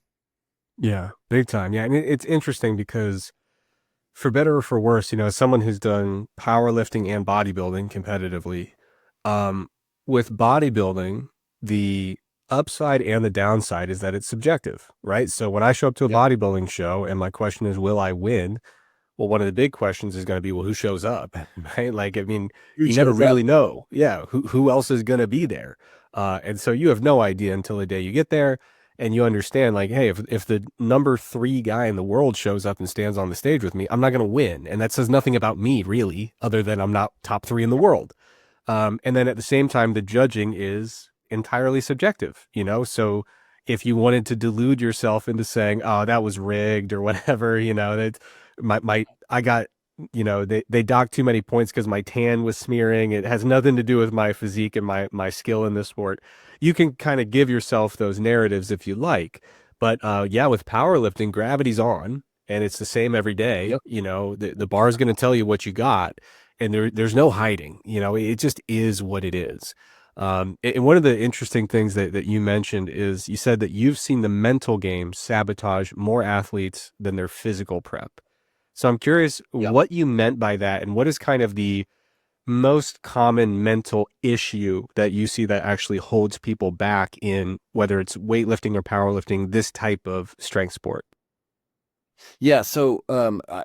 Speaker 1: Yeah, big time. Yeah, and it's interesting because for better or for worse, as someone who's done powerlifting and bodybuilding competitively, um, with bodybuilding, the upside and the downside is that it's subjective, right? So when I show up to a
Speaker 2: Yep.
Speaker 1: bodybuilding show and my question is, will I win? Well, one of the big questions is going to be, well, who shows up, right? Like, I mean,
Speaker 2: Who
Speaker 1: you never
Speaker 2: shows up?
Speaker 1: really know. Yeah, who else is going to be there? And so you have no idea until the day you get there, and you understand, like, hey, if the number 3 guy in the world shows up and stands on the stage with me, I'm not going to win, and that says nothing about me really, other than I'm not top 3 in the world. And then at the same time, the judging is entirely subjective, So if you wanted to delude yourself into saying, "Oh, that was rigged" or whatever, that I got, they docked too many points because my tan was smearing. It has nothing to do with my physique and my skill in this sport. You can kind of give yourself those narratives if you like, but yeah, with powerlifting, gravity's on, and it's the same every day.
Speaker 2: Yep.
Speaker 1: The bar is going to tell you what you got, and there's no hiding. It just is what it is. And one of the interesting things that you mentioned is you said that you've seen the mental game sabotage more athletes than their physical prep. So I'm curious
Speaker 2: Yep.
Speaker 1: what you meant by that, and what is kind of the most common mental issue that you see that actually holds people back in whether it's weightlifting or powerlifting, this type of strength sport?
Speaker 2: Yeah. So, I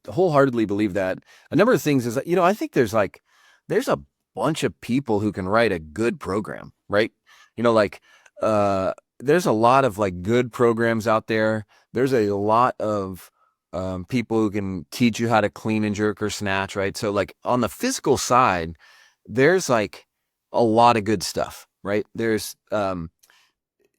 Speaker 2: wholeheartely believe that. A number of things is that, I think there's a bunch of people who can write a good program, right? Like, there's a lot of like good programs out there. There's a lot of people who can teach you how to clean and jerk or snatch, right? So, like, on the physical side, there's like a lot of good stuff, right? There's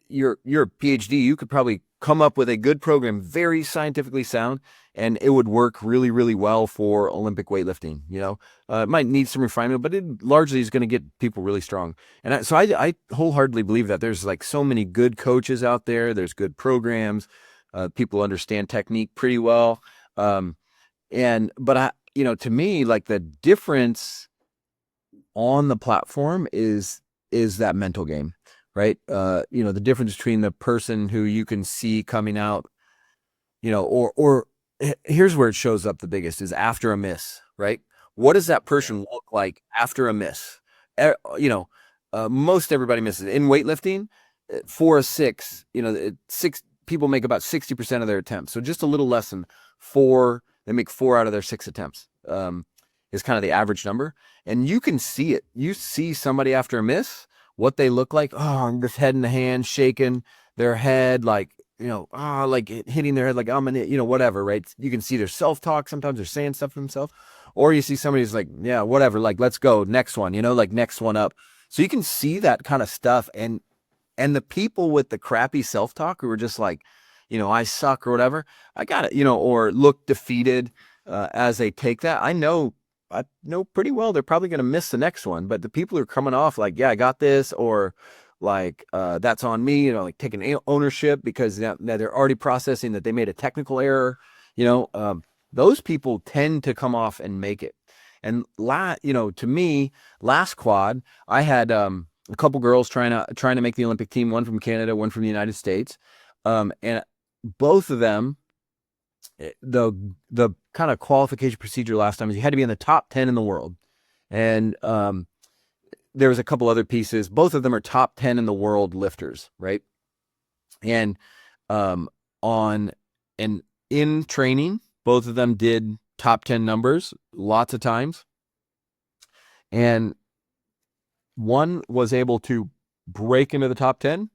Speaker 2: you're a PhD, you could probably come up with a good program, very scientifically sound, and it would work really, really well for Olympic weightlifting. It might need some refinement, but it largely is going to get people really strong. And I wholeheartedly believe that there's like so many good coaches out there. There's good programs. People understand technique pretty well. But to me, like, the difference on the platform is that mental game, right? The difference between the person who you can see coming out, or here's where it shows up the biggest is after a miss, right? What does that person look like after a miss? Most everybody misses in weightlifting. 4 or 6, six people make about 60% of their attempts. So just a little less than 4, they make 4 out of their 6 attempts. Is kind of the average number. And you can see it. You see somebody after a miss, what they look like. Oh, this head in the hand, shaking their head, like, like hitting their head, like, I'm gonna, whatever, right? You can see their self-talk. Sometimes they're saying stuff to themselves. Or you see somebody who's like, yeah, whatever, like, let's go, next one, like next one up. So you can see that kind of stuff. And the people with the crappy self-talk who are just like, I suck or whatever, I got it, or look defeated as they take that. I know pretty well they're probably going to miss the next one. But the people who are coming off like, yeah, I got this, or like, that's on me, like taking ownership because now they're already processing that they made a technical error, those people tend to come off and make it. And to me, last quad, I had a couple girls trying to make the Olympic team, one from Canada, one from the United States. And both of them, the kind of qualification procedure last time is you had to be in the top 10 in the world. And there was a couple other pieces. Both of them are top 10 in the world lifters, right? And in training, both of them did top 10 numbers lots of times. And one was able to break into the top 10.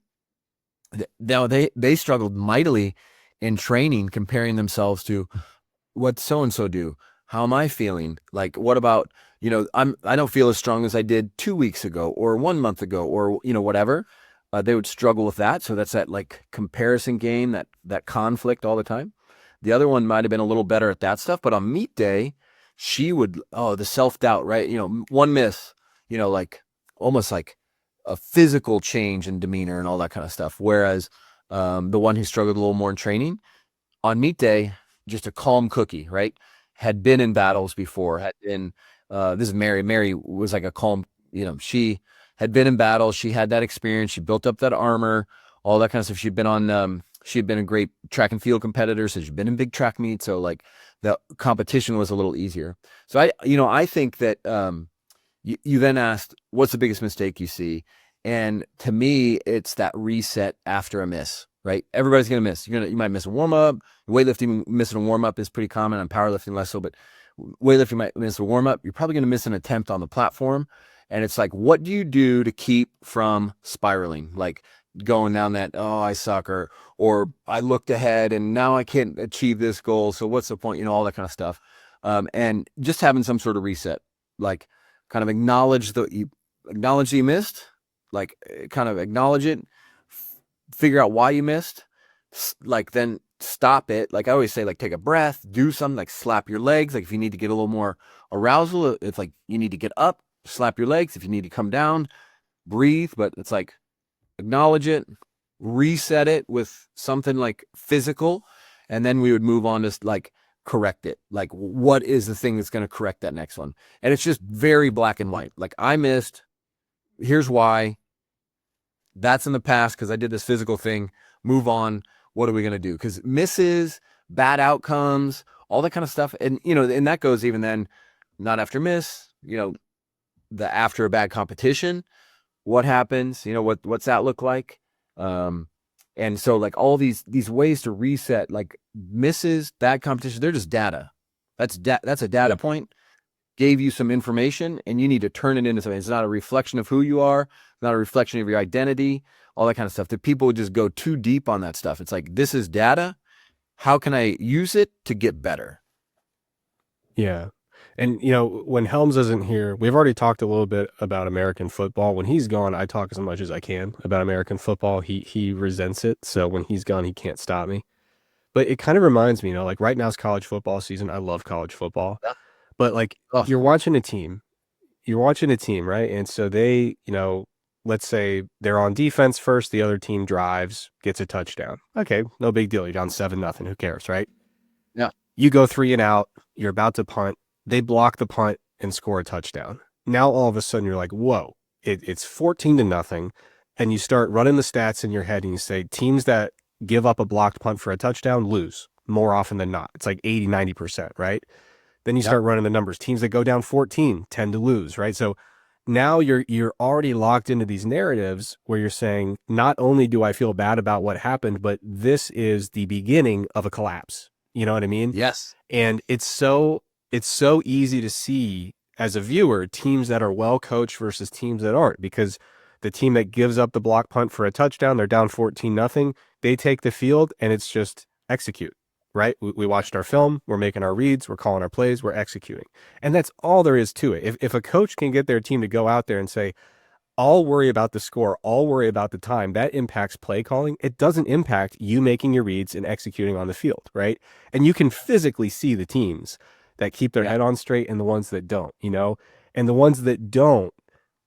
Speaker 2: Now they struggled mightily in training, comparing themselves to what so-and-so do. How am I feeling? Like, what about, I don't feel as strong as I did 2 weeks ago or 1 month ago, or, whatever. They would struggle with that. So that's that like comparison game, that conflict all the time. The other one might've been a little better at that stuff, but on meet day, she would, oh, the self-doubt, right? One miss, like almost like a physical change in demeanor and all that kind of stuff. Whereas the one who struggled a little more in training on meet day, just a calm cookie, right? Had been in battles before, had been, this is Mary. Mary was like a calm, she had been in battles. She had that experience. She built up that armor, all that kind of stuff. She had been a great track and field competitor. So she'd been in big track meets. So like the competition was a little easier. So I think that, you then asked, what's the biggest mistake you see? And to me, it's that reset after a miss, right? Everybody's going to miss. You might miss a warm up. Weightlifting, missing a warm up is pretty common. On powerlifting, less so, but weightlifting might miss a warm up. You're probably going to miss an attempt on the platform. And it's like, what do you do to keep from spiraling? Like going down that, oh, I suck, or I looked ahead and now I can't achieve this goal. So what's the point? All that kind of stuff. And just having some sort of reset, like kind of acknowledge that you missed, like kind of acknowledge it, figure out why you missed, like then stop it. Like I always say, like take a breath, do something, like slap your legs. Like if you need to get a little more arousal, it's like you need to get up, slap your legs. If you need to come down, breathe. But it's like acknowledge it, reset it with something like physical, and then we would move on to like correct it. Like what is the thing that's going to correct that next one? And it's just very black and white. Like I missed, here's why. That's in the past because I did this physical thing. Move on. What are we going to do? Because misses, bad outcomes, all that kind of stuff. And, and that goes even then, not after miss, the after a bad competition, what happens, what's that look like? And so like all these ways to reset, like misses, bad competition, they're just data. That's a data point. Gave you some information and you need to turn it into something. It's not a reflection of who you are, not a reflection of your identity, all that kind of stuff. That people would just go too deep on that stuff. It's like, this is data. How can I use it to get better?
Speaker 1: Yeah. And, when Helms isn't here, we've already talked a little bit about American football. When he's gone, I talk as much as I can about American football. He resents it. So when he's gone, he can't stop me. But it kind of reminds me, like right now is college football season. I love college football.
Speaker 2: Yeah.
Speaker 1: But like you're watching a team, right? And so they, let's say they're on defense first, the other team drives, gets a touchdown. Okay, no big deal. You're down 7-0. Who cares, right?
Speaker 2: Yeah.
Speaker 1: You go 3 and out, you're about to punt. They block the punt and score a touchdown. Now all of a sudden you're like, whoa, it's 14-0. And you start running the stats in your head and you say teams that give up a blocked punt for a touchdown lose more often than not. It's like 80-90%, right? Then you start running the numbers. Teams that go down 14 tend to lose, right? So now you're already locked into these narratives where you're saying, not only do I feel bad about what happened, but this is the beginning of a collapse. You know what I mean?
Speaker 2: Yes.
Speaker 1: And it's so easy to see as a viewer teams that are well coached versus teams that aren't, because the team that gives up the block punt for a touchdown, they're down 14-0. They take the field and it's just execute. Right? We watched our film, we're making our reads, we're calling our plays, we're executing. And that's all there is to it. If a coach can get their team to go out there and say, I'll worry about the score, I'll worry about the time, that impacts play calling. It doesn't impact you making your reads and executing on the field, right? And you can physically see the teams that keep their head on straight and the ones that don't, and the ones that don't,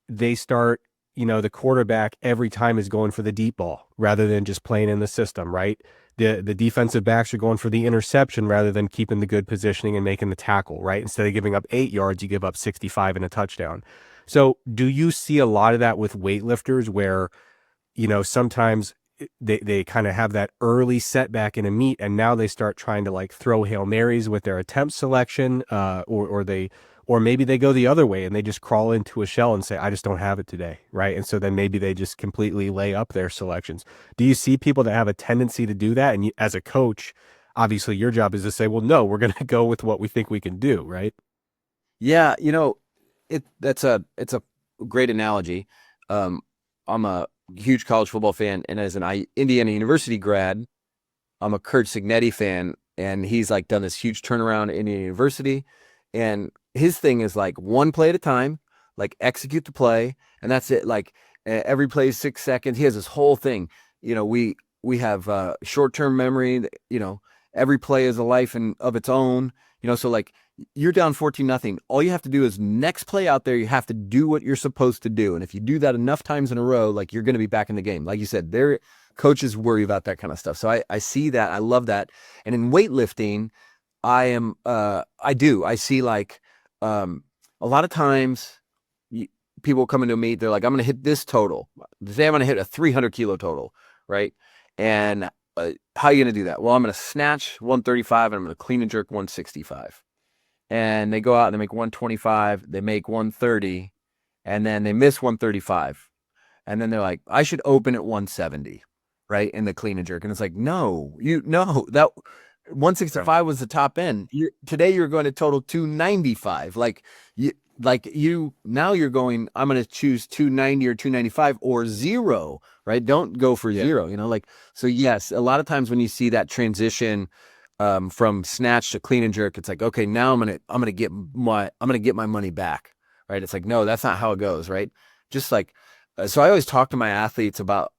Speaker 1: they start, the quarterback every time is going for the deep ball rather than just playing in the system, right? The defensive backs are going for the interception rather than keeping the good positioning and making the tackle, right? Instead of giving up 8 yards, you give up 65 and a touchdown. So do you see a lot of that with weightlifters where, sometimes they kind of have that early setback in a meet and now they start trying to like throw Hail Marys with their attempt selection, or maybe they go the other way and they just crawl into a shell and say, I just don't have it today, right? And so then maybe they just completely lay up their selections. Do you see people that have a tendency to do that? And as a coach, obviously your job is to say, well, no, we're going to go with what we think we can do, right?
Speaker 2: Yeah, it's a great analogy. I'm a huge college football fan, and as an Indiana University grad, I'm a Kurt Signetti fan, and he's like done this huge turnaround at Indiana University, and his thing is like one play at a time, like execute the play, and that's it. Like every play is 6 seconds. He has this whole thing. We have short-term memory. Every play is a life of its own. So like you're down 14-0. All you have to do is next play out there, you have to do what you're supposed to do. And if you do that enough times in a row, like you're going to be back in the game. Like you said, their coaches worry about that kind of stuff. So I see that. I love that. And in weightlifting, I see like, a lot of times people come into a meet, they're like, I'm going to hit this total. Today I'm going to hit a 300 kilo total, right? And how are you going to do that? Well, I'm going to snatch 135 and I'm going to clean and jerk 165. And they go out and they make 125, they make 130, and then they miss 135. And then they're like, I should open at 170, right? In the clean and jerk. And it's like, no, that 165 was the top end. Today you're going to total 295. Now you're going, I'm going to choose 290 or 295 or zero, right? Don't go for zero, so yes, a lot of times when you see that transition from snatch to clean and jerk, it's like, okay, now I'm going to get my money back, right? It's like, no, that's not how it goes, right? Just like, so I always talk to my athletes about,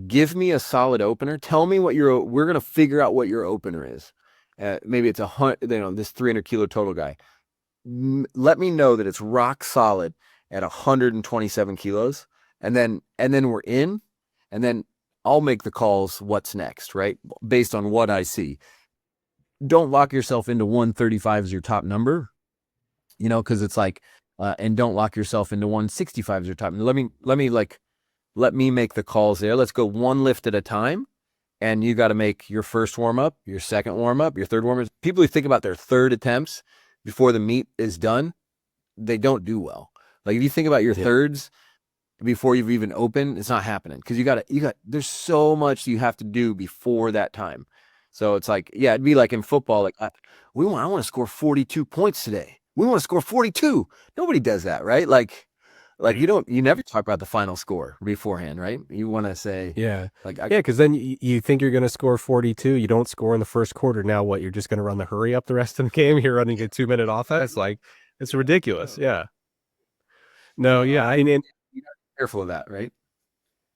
Speaker 2: give me a solid opener. Tell me we're going to figure out what your opener is. Maybe it's this 300 kilo total guy. Let me know that it's rock solid at 127 kilos. And then we're in, and then I'll make the calls. What's next, right? Based on what I see. Don't lock yourself into 135 as your top number, cause it's like, and don't lock yourself into 165 as your top. Let me make the calls there. Let's go one lift at a time. And you got to make your first warm up, your second warm up, your third warm up. People who think about their third attempts before the meet is done, they don't do well. Like if you think about your thirds before you've even opened, it's not happening. Cause there's so much you have to do before that time. So it's like, yeah, it'd be like in football, like I want to score 42 points today. We want to score 42. Nobody does that, right? Like you never talk about the final score beforehand, right? You want to say,
Speaker 1: because then you think you're going to score 42. You don't score in the first quarter. Now what? You're just going to run the hurry up the rest of the game. You're running a 2-minute offense. Like it's ridiculous. Yeah. No. Yeah. I mean,
Speaker 2: you gotta be careful of that, right?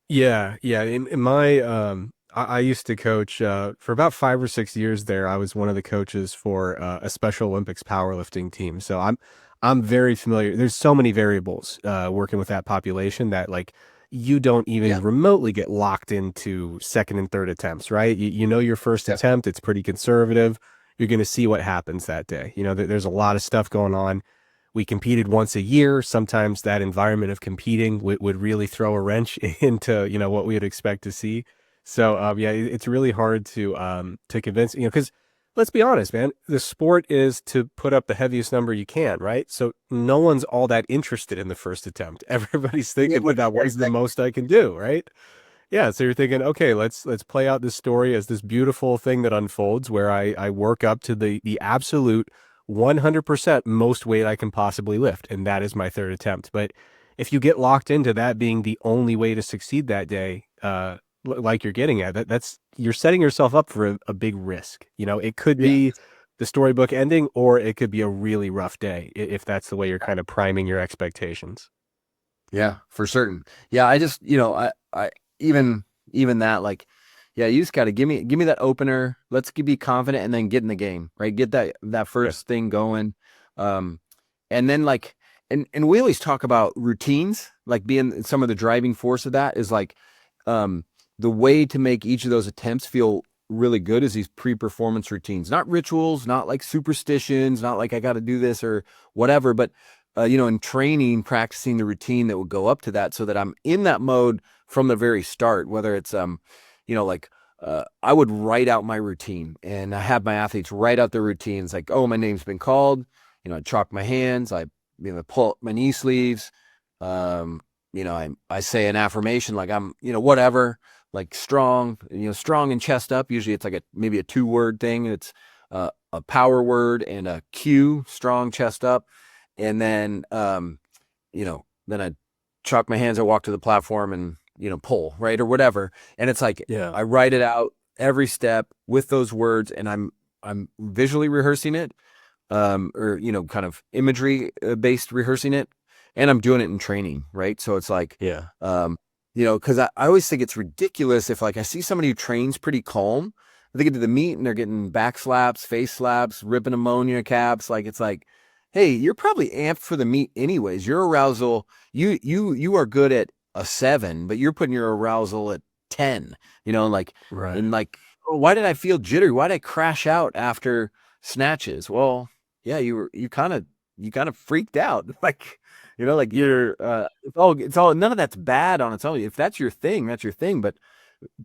Speaker 1: Yeah. Yeah. In my, I used to coach for about 5 or 6 years there. I was one of the coaches for a Special Olympics powerlifting team. So I'm very familiar. There's so many variables working with that population that like you don't even remotely get locked into second and third attempts, right? You know your first attempt, it's pretty conservative. You're going to see what happens that day. There's a lot of stuff going on. We competed once a year. Sometimes that environment of competing would really throw a wrench into, what we would expect to see. So, it's really hard to convince, because let's be honest, man, the sport is to put up the heaviest number you can, right? So no one's all that interested in the first attempt. Everybody's thinking about what's the most I can do, right? Yeah. So you're thinking, okay, let's play out this story as this beautiful thing that unfolds where I work up to the absolute 100% most weight I can possibly lift. And that is my third attempt. But if you get locked into that being the only way to succeed that day, like you're getting at, you're setting yourself up for a big risk. It could be the storybook ending, or it could be a really rough day if that's the way you're kind of priming your expectations.
Speaker 2: Yeah, for certain. Yeah, I just, I even that, like, yeah, you just got to give me that opener. Let's be confident and then get in the game, right? Get that first thing going. And then like, and we always talk about routines, like being some of the driving force of that is like, the way to make each of those attempts feel really good is these pre-performance routines, not rituals, not like superstitions, not like I got to do this or whatever, but in training, practicing the routine that would go up to that so that I'm in that mode from the very start, whether it's, I would write out my routine and I have my athletes write out their routines like, oh, my name's been called, I chalk my hands, I pull up my knee sleeves, I say an affirmation like I'm, whatever, like strong, strong and chest up. Usually it's like maybe a 2-word thing. It's a power word and a cue, strong chest up. And then, then I chalk my hands, I walk to the platform and, pull, right? Or whatever. And it's like, I write it out every step with those words and I'm visually rehearsing it, or, kind of imagery based rehearsing it. And I'm doing it in training, right? So it's like, because I always think it's ridiculous if like I see somebody who trains pretty calm, they get to the meet and they're getting back slaps, face slaps, ripping ammonia caps. Like it's like, hey, you're probably amped for the meet anyways. Your arousal, you are good at a 7, but you're putting your arousal at 10. Like
Speaker 1: Right.
Speaker 2: and like, oh, why did I feel jittery? Why did I crash out after snatches? Well, yeah, you kind of freaked out. Like, like you're it's all none of that's bad on its own. If that's your thing, that's your thing. But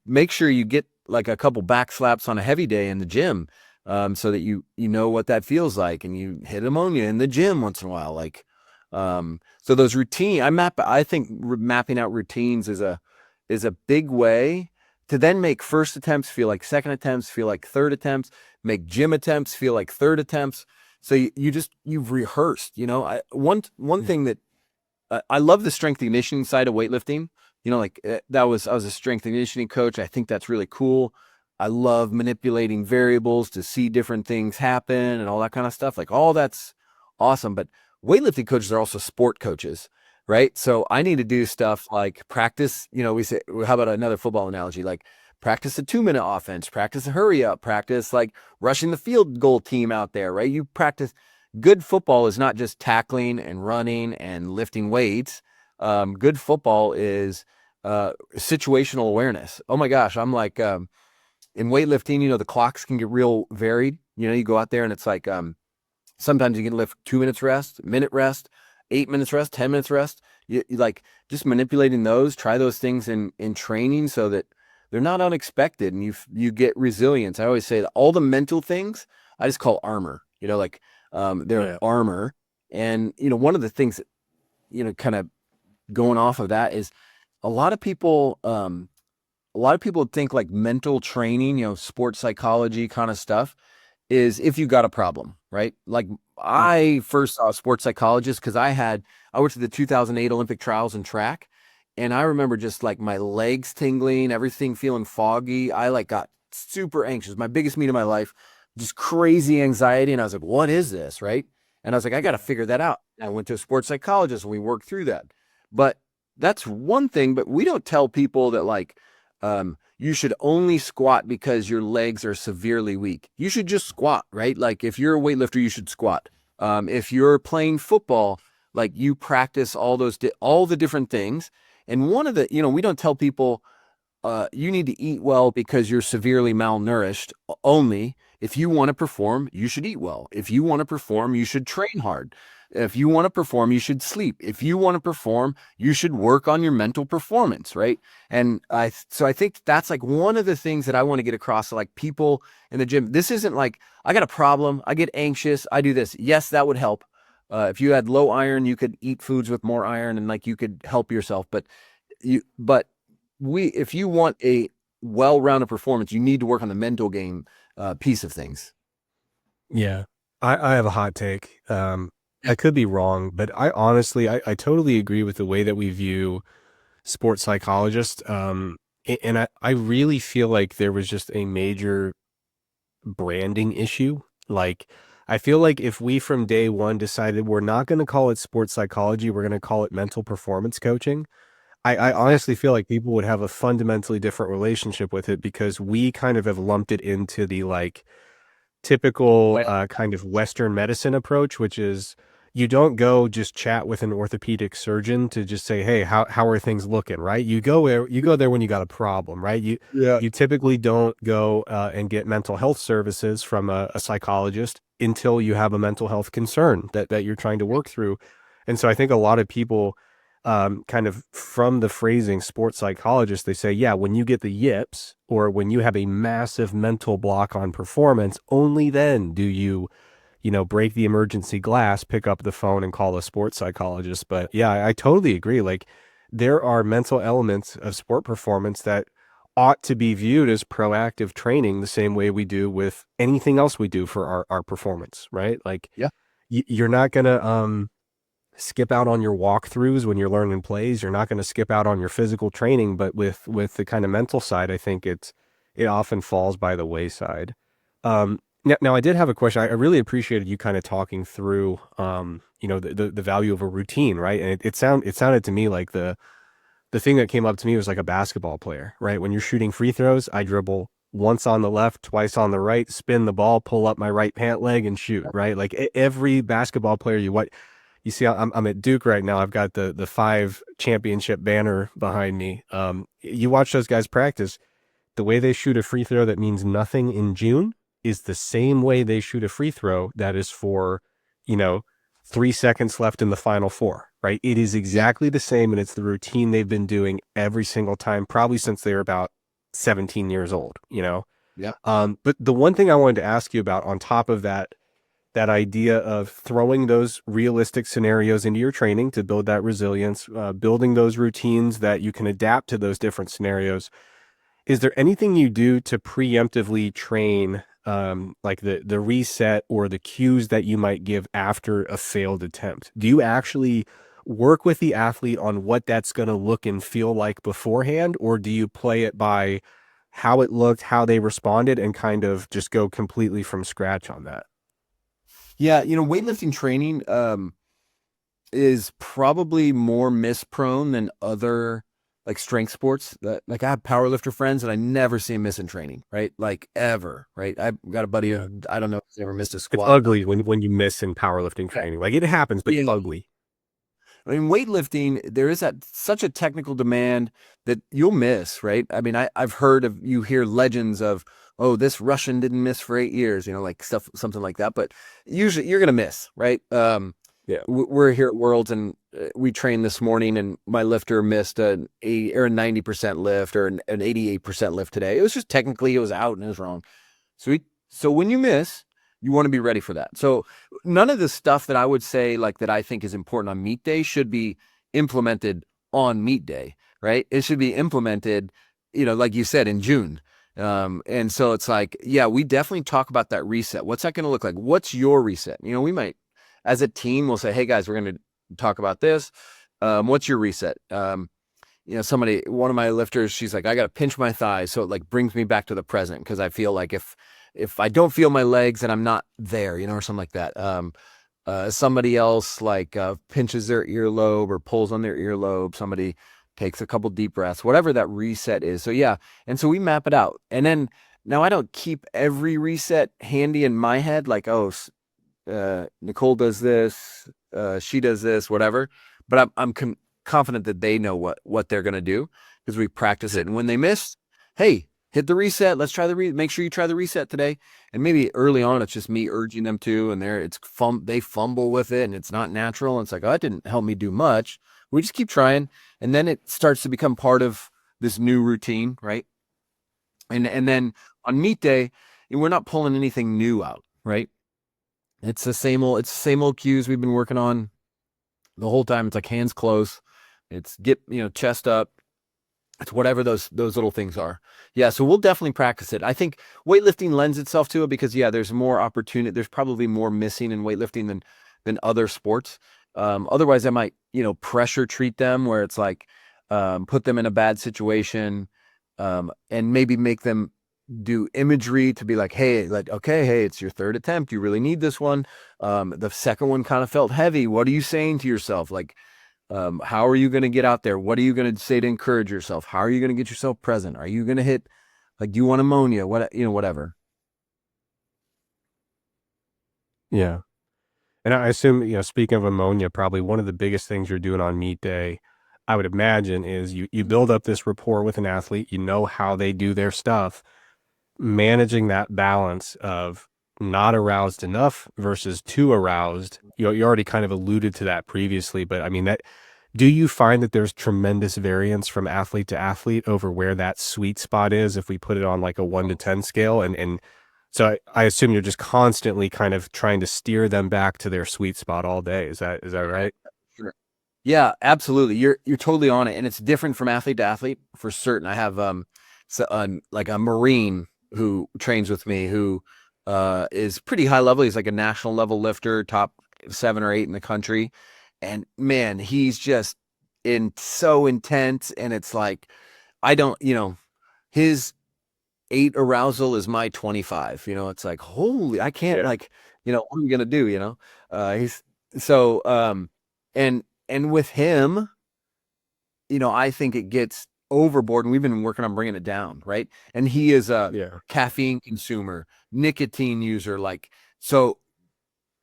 Speaker 2: make sure you get like a couple back slaps on a heavy day in the gym, so that you know what that feels like, and you hit ammonia in the gym once in a while. Like, so those routine, I think mapping out routines is a big way to then make first attempts feel like second attempts, feel like third attempts, make gym attempts feel like third attempts. So you've rehearsed. One
Speaker 1: Yeah.
Speaker 2: thing that I love the strength and conditioning side of weightlifting. Like I was a strength and conditioning coach. I think that's really cool. I love manipulating variables to see different things happen and all that kind of stuff. Like all that's awesome. But weightlifting coaches are also sport coaches, right? So I need to do stuff like practice. We say, how about another football analogy? Like practice a 2-minute offense, practice a hurry up, practice like rushing the field goal team out there, right? You practice. Good football is not just tackling and running and lifting weights. Good football is situational awareness. Oh my gosh, I'm like in weightlifting, the clocks can get real varied. You go out there and it's like sometimes you can lift 2 minutes rest, minute rest, 8 minutes rest, 10 minutes rest. You like just manipulating those. Try those things in training so that they're not unexpected and you get resilience. I always say that all the mental things I just call armor. Like their
Speaker 1: Yeah.
Speaker 2: armor. And, one of the things that, kind of going off of that is a lot of people, think like mental training, sports psychology kind of stuff is if you got a problem, right? Like
Speaker 1: Mm.
Speaker 2: I first saw a sports psychologist because I went to the 2008 Olympic trials in track. And I remember just like my legs tingling, everything feeling foggy. I like got super anxious. My biggest meet of my life, just crazy anxiety. And I was like, what is this? Right. And I was like, I got to figure that out. I went to a sports psychologist and we worked through that. But that's one thing. But we don't tell people that like, you should only squat because your legs are severely weak. You should just squat, right? Like if you're a weightlifter, you should squat. If you're playing football, like you practice all the different things. And one of the, we don't tell people you need to eat well because you're severely malnourished. Only if you want to perform, you should eat well. If you want to perform, you should train hard. If you want to perform, you should sleep. If you want to perform, you should work on your mental performance, right? And so I think that's like one of the things that I want to get across to like people in the gym. This isn't like I got a problem, I get anxious, I do this. Yes, that would help. If you had low iron, you could eat foods with more iron and like you could help yourself. But if you want a well-rounded performance, you need to work on the mental game piece of things.
Speaker 1: Yeah. I have a hot take. I could be wrong, but I honestly, I totally agree with the way that we view sports psychologists. And I really feel like there was just a major branding issue. Like, I feel like if we from day one decided we're not going to call it sports psychology, we're going to call it mental performance coaching. I honestly feel like people would have a fundamentally different relationship with it because we kind of have lumped it into the like typical
Speaker 2: Well,
Speaker 1: kind of Western medicine approach, which is you don't go just chat with an orthopedic surgeon to just say, "Hey, how are things looking?" Right? You go there when you got a problem, right? You
Speaker 2: yeah.
Speaker 1: you typically don't go and get mental health services from a psychologist until you have a mental health concern that you're trying to work through. And so I think a lot of people kind of from the phrasing sports psychologist, they say, yeah, when you get the yips or when you have a massive mental block on performance, only then do you break the emergency glass, pick up the phone and call a sports psychologist. But yeah, I totally agree. Like there are mental elements of sport performance that ought to be viewed as proactive training the same way we do with anything else we do for our performance, right? Like
Speaker 2: Yeah.
Speaker 1: you're not going to, skip out on your walkthroughs when you're learning plays. You're not going to skip out on your physical training, but with the kind of mental side, I think it often falls by the wayside. Now I did have a question. I really appreciated you kind of talking through, the value of a routine, right? And it sounded to me like the thing that came up to me was like a basketball player, right? When you're shooting free throws, I dribble once on the left, twice on the right, spin the ball, pull up my right pant leg and shoot, right? Like every basketball player you see, I'm at Duke right now. I've got the 5 championship banner behind me. You watch those guys practice. The way they shoot a free throw that means nothing in June is the same way they shoot a free throw that is for, you know, 3 seconds left in the final 4, right? It is
Speaker 2: Yeah.
Speaker 1: exactly the same, and it's the routine they've been doing every single time, probably since they were about 17 years old, you know?
Speaker 2: Yeah.
Speaker 1: But the one thing I wanted to ask you about on top of that idea of throwing those realistic scenarios into your training to build that resilience, building those routines that you can adapt to those different scenarios. Is there anything you do to preemptively train, like the reset or the cues that you might give after a failed attempt? Do you actually work with the athlete on what that's going to look and feel like beforehand, or do you play it by how it looked, how they responded, and kind of just go completely from scratch on that?
Speaker 2: Yeah, weightlifting training is probably more miss-prone than other like strength sports. Like I have powerlifter friends and I never see them miss in training, right? Like ever, right? I've got a buddy who I don't know if he's ever missed a
Speaker 1: It's
Speaker 2: squat.
Speaker 1: ugly when you miss in powerlifting
Speaker 2: Okay.
Speaker 1: training. Like it happens, but
Speaker 2: Yeah.
Speaker 1: ugly.
Speaker 2: I mean, weightlifting, there is that such a technical demand that you'll miss, right? I mean, I've heard of, you hear legends of, oh, this Russian didn't miss for 8 years, like stuff, something like that. But usually you're going to miss, right?
Speaker 1: Yeah.
Speaker 2: We're here at Worlds and we trained this morning and my lifter missed an 80 or a 90% lift or an 88% lift today. It was just technically it was out and it was wrong. So when you miss, you want to be ready for that. So none of the stuff that I would say like that I think is important on meet day should be implemented on meet day, right? It should be implemented, like you said, in June. And so it's like, yeah, we definitely talk about that reset. What's that going to look like? What's your reset? We might, as a team, we'll say, hey guys, we're going to talk about this. What's your reset? One of my lifters, she's like, I got to pinch my thighs. So it like brings me back to the present. Cause I feel like if I don't feel my legs and I'm not there, or something like that. Somebody else like pinches their earlobe or pulls on their earlobe. Somebody takes a couple deep breaths, whatever that reset is. So yeah. And so we map it out. And then now I don't keep every reset handy in my head. Like, oh, Nicole does this, she does this, whatever. But I'm confident that they know what they're going to do because we practice it. And when they miss, hey, hit the reset. Let's try make sure you try the reset today. And maybe early on, it's just me urging them to, and they fumble with it and it's not natural. And it's like, oh, that didn't help me do much. We just keep trying. And then it starts to become part of this new routine. Right. And then on meet day, we're not pulling anything new out. Right. It's the same old cues we've been working on the whole time. It's like hands close. It's get, chest up. It's whatever those little things are. Yeah. So we'll definitely practice it. I think weightlifting lends itself to it because there's more opportunity. There's probably more missing in weightlifting than other sports. Otherwise I might, pressure treat them where it's like, put them in a bad situation, and maybe make them do imagery to be like, hey, okay, hey, it's your third attempt. You really need this one. The second one kind of felt heavy. What are you saying to yourself? Like, how are you going to get out there? What are you going to say to encourage yourself? How are you going to get yourself present? Are you going to hit, like, do you want ammonia? Whatever.
Speaker 1: Yeah. And I assume, speaking of ammonia, probably one of the biggest things you're doing on meet day, I would imagine, is you build up this rapport with an athlete, you know how they do their stuff, managing that balance of not aroused enough versus too aroused. You already kind of alluded to that previously, but I mean, do you find that there's tremendous variance from athlete to athlete over where that sweet spot is if we put it on like a 1 to 10 scale? And so I assume you're just constantly kind of trying to steer them back to their sweet spot all day. Is that right?
Speaker 2: Sure. Yeah, absolutely. You're totally on it. And it's different from athlete to athlete for certain. I have, like a Marine who trains with me who, is pretty high level. He's like a national level lifter, top 7 or 8 in the country. And man, he's just so intense. And it's like, I don't, his 8 arousal is my 25, it's like, holy, I can't
Speaker 1: Yeah.
Speaker 2: like, what are we going to do? He's so, and with him, I think it gets overboard, and we've been working on bringing it down, right? And he is a
Speaker 1: Yeah.
Speaker 2: caffeine consumer, nicotine user, like, so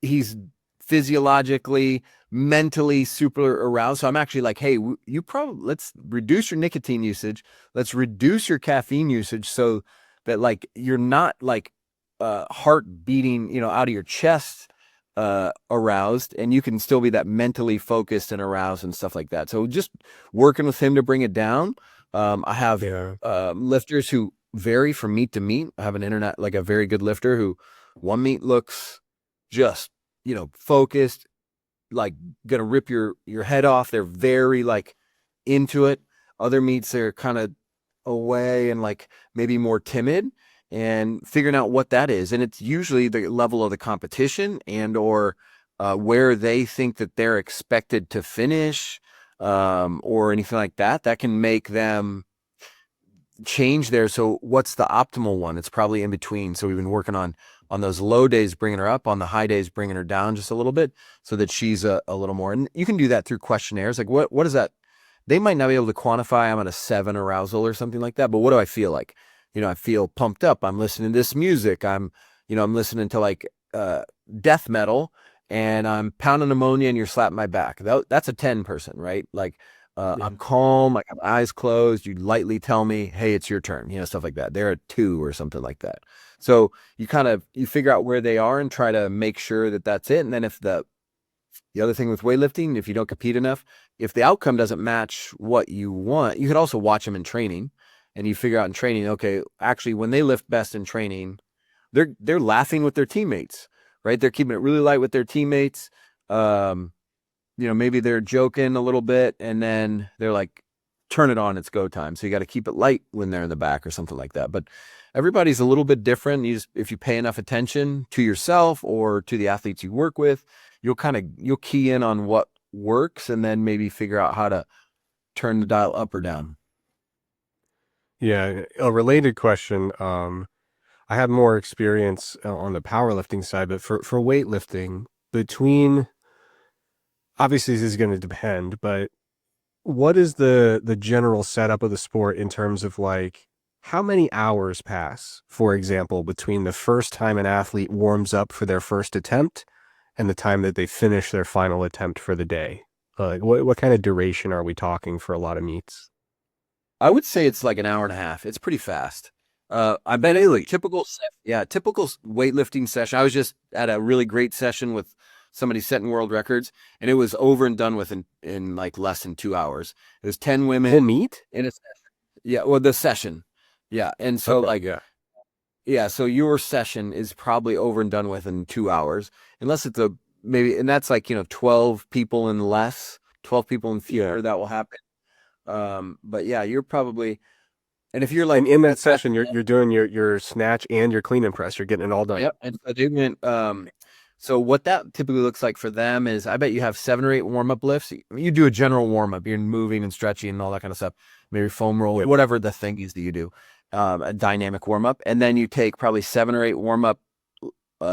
Speaker 2: he's physiologically, mentally super aroused. So I'm actually like, hey, you probably, let's reduce your nicotine usage. Let's reduce your caffeine usage so that like you're not like heart beating, out of your chest aroused, and you can still be that mentally focused and aroused and stuff like that. So just working with him to bring it down. I have
Speaker 1: Yeah.
Speaker 2: lifters who vary from meet to meet. I have an internet, like a very good lifter who one meet looks just, focused, like gonna rip your head off. They're very like into it. Other meets they're kind of away and like maybe more timid, and figuring out what that is. And it's usually the level of the competition and or where they think that they're expected to finish, or anything like that that can make them change there. So what's the optimal one? It's probably in between. So we've been working on those low days, bringing her up, on the high days, bringing her down just a little bit so that she's a little more. And you can do that through questionnaires. Like what is that? They might not be able to quantify I'm at a 7 arousal or something like that, but what do I feel like? I feel pumped up. I'm listening to this music. I'm listening to like death metal, and I'm pounding ammonia and you're slapping my back. That's a 10 person, right? Like
Speaker 1: Yeah.
Speaker 2: I'm calm, I got my eyes closed. You lightly tell me, hey, it's your turn, stuff like that. They're at 2 or something like that. So you figure out where they are and try to make sure that that's it. And then if the other thing with weightlifting, if you don't compete enough, if the outcome doesn't match what you want, you can also watch them in training, and you figure out in training, okay, actually when they lift best in training, they're laughing with their teammates, right? They're keeping it really light with their teammates. Maybe they're joking a little bit, and then they're like, turn it on, it's go time. So you got to keep it light when they're in the back or something like that. But everybody's a little bit different. If you pay enough attention to yourself or to the athletes you work with, you'll key in on what works, and then maybe figure out how to turn the dial up or down.
Speaker 1: Yeah. A related question. I have more experience on the powerlifting side, but for weightlifting, between obviously this is going to depend, but what is the general setup of the sport in terms of like how many hours pass, for example, between the first time an athlete warms up for their first attempt and the time that they finish their final attempt for the day? What kind of duration are we talking for a lot of meets?
Speaker 2: I would say it's like an hour and a half. It's pretty fast. I bet
Speaker 1: Really?
Speaker 2: typical weightlifting session. I was just at a really great session with somebody setting world records, and it was over and done with in like less than 2 hours. It was 10
Speaker 1: The whole
Speaker 2: women
Speaker 1: meet?
Speaker 2: in a session. Yeah, well, the session. Yeah. And so
Speaker 1: Okay,
Speaker 2: like,
Speaker 1: yeah.
Speaker 2: yeah, so your session is probably over and done with in 2 hours, unless it's maybe, and that's like, 12 people and less, 12 people and
Speaker 1: Yeah.
Speaker 2: fewer that will happen. But yeah, you're probably, and if you're
Speaker 1: And
Speaker 2: like,
Speaker 1: in that session, you're doing your snatch and your clean and press. You're getting it all done.
Speaker 2: yep. And so so what that typically looks like for them is, I bet you have 7 or 8 warm up lifts. You do a general warm up, you're moving and stretching and all that kind of stuff, maybe foam roll,
Speaker 1: Yep.
Speaker 2: whatever the thing is that you do, a dynamic warm up. And then you take probably 7 or 8 warm up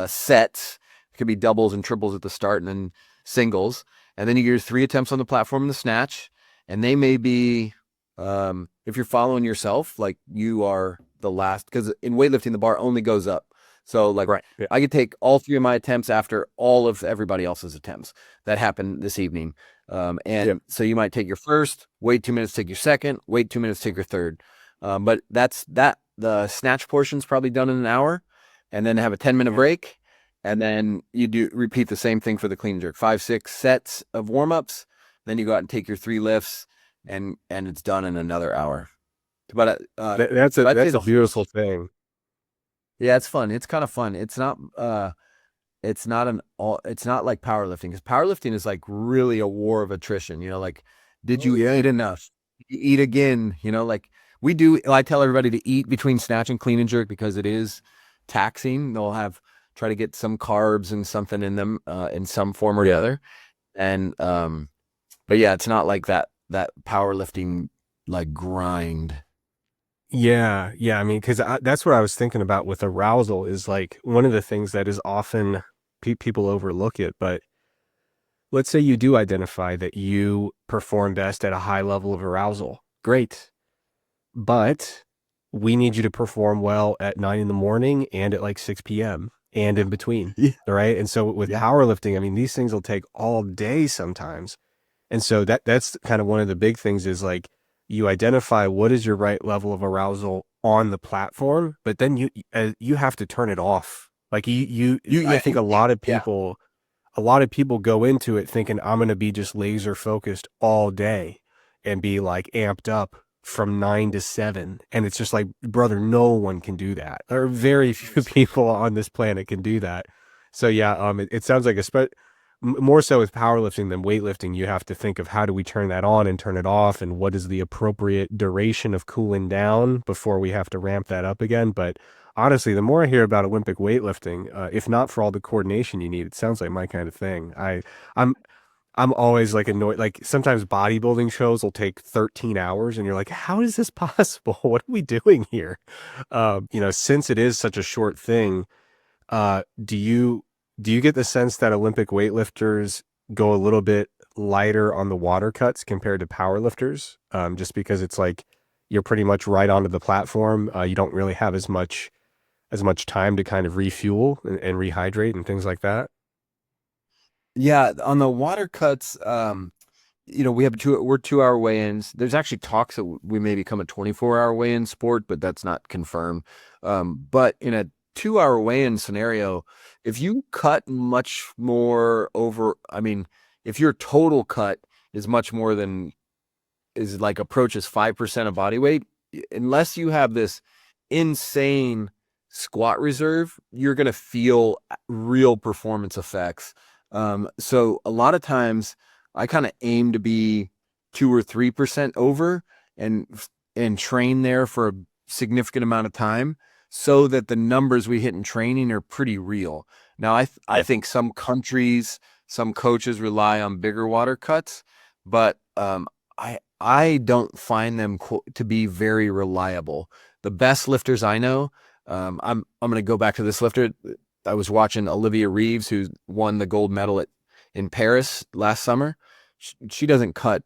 Speaker 2: sets. It could be doubles and triples at the start, and then singles. And then you get 3 attempts on the platform in the snatch. And they may be, if you're following yourself, like you are the last, because in weightlifting, the bar only goes up. So like,
Speaker 1: Right. Yeah.
Speaker 2: I could take all 3 of my attempts after all of everybody else's attempts that happened this evening. And
Speaker 1: Yep.
Speaker 2: so you might take your first, wait 2 minutes, take your second, wait 2 minutes, take your third. But the snatch portion's probably done in an hour, and then have a 10-minute break. And then you repeat the same thing for the clean and jerk, 5, 6 sets of warm-ups. Then you go out and take your 3 lifts, and it's done in another hour. But
Speaker 1: That's
Speaker 2: so I'd say
Speaker 1: a beautiful thing.
Speaker 2: yeah, it's fun. It's kind of fun. It's not like powerlifting, because powerlifting is like really a war of attrition. Like, did you eat enough? Did you eat again? Like we do. I tell everybody to eat between snatch and clean and jerk, because it is taxing. Try to get some carbs and something in them, in some form or the other. And but yeah, it's not like that powerlifting like grind.
Speaker 1: Yeah, yeah. I mean, because that's what I was thinking about with arousal is like one of the things that is often people overlook it. But let's say you do identify that you perform best at a high level of arousal. Great. but we need you to perform well at 9 in the morning and at like 6 p.m. and in between.
Speaker 2: Yeah.
Speaker 1: All right. And so with
Speaker 2: Yeah.
Speaker 1: powerlifting, I mean, these things will take all day sometimes. And so that's kind of one of the big things is like you identify what is your right level of arousal on the platform, but then you have to turn it off. Like I think
Speaker 2: Yeah.
Speaker 1: a lot of people go into it thinking I'm going to be just laser focused all day and be like amped up from 9 to 7. And it's just like, brother, no one can do that. There are very few people on this planet can do that. So yeah, it sounds like more so with powerlifting than weightlifting, you have to think of how do we turn that on and turn it off, and what is the appropriate duration of cooling down before we have to ramp that up again. But honestly, the more I hear about Olympic weightlifting, if not for all the coordination you need, it sounds like my kind of thing. I'm I'm always like annoyed. Like sometimes bodybuilding shows will take 13 hours, and you're like, how is this possible? What are we doing here? Since it is such a short thing, do you get the sense that Olympic weightlifters go a little bit lighter on the water cuts compared to powerlifters? Just because it's like you're pretty much right onto the platform. You don't really have as much time to kind of refuel and rehydrate and things like that.
Speaker 2: Yeah, on the water cuts, we have we're 2 hour weigh-ins. There's actually talks that we may become a 24-hour weigh-in sport, but that's not confirmed. But in a 2 hour weigh-in scenario, if you cut much more if your total cut is much more than is like approaches 5% of body weight, unless you have this insane squat reserve, you're going to feel real performance effects. So a lot of times I kind of aim to be 2 or 3% over and train there for a significant amount of time so that the numbers we hit in training are pretty real. Now, I think some countries, some coaches rely on bigger water cuts, but I don't find them to be very reliable. The best lifters I know, I'm going to go back to this lifter. I was watching Olivia Reeves, who won the gold medal in Paris last summer. She doesn't cut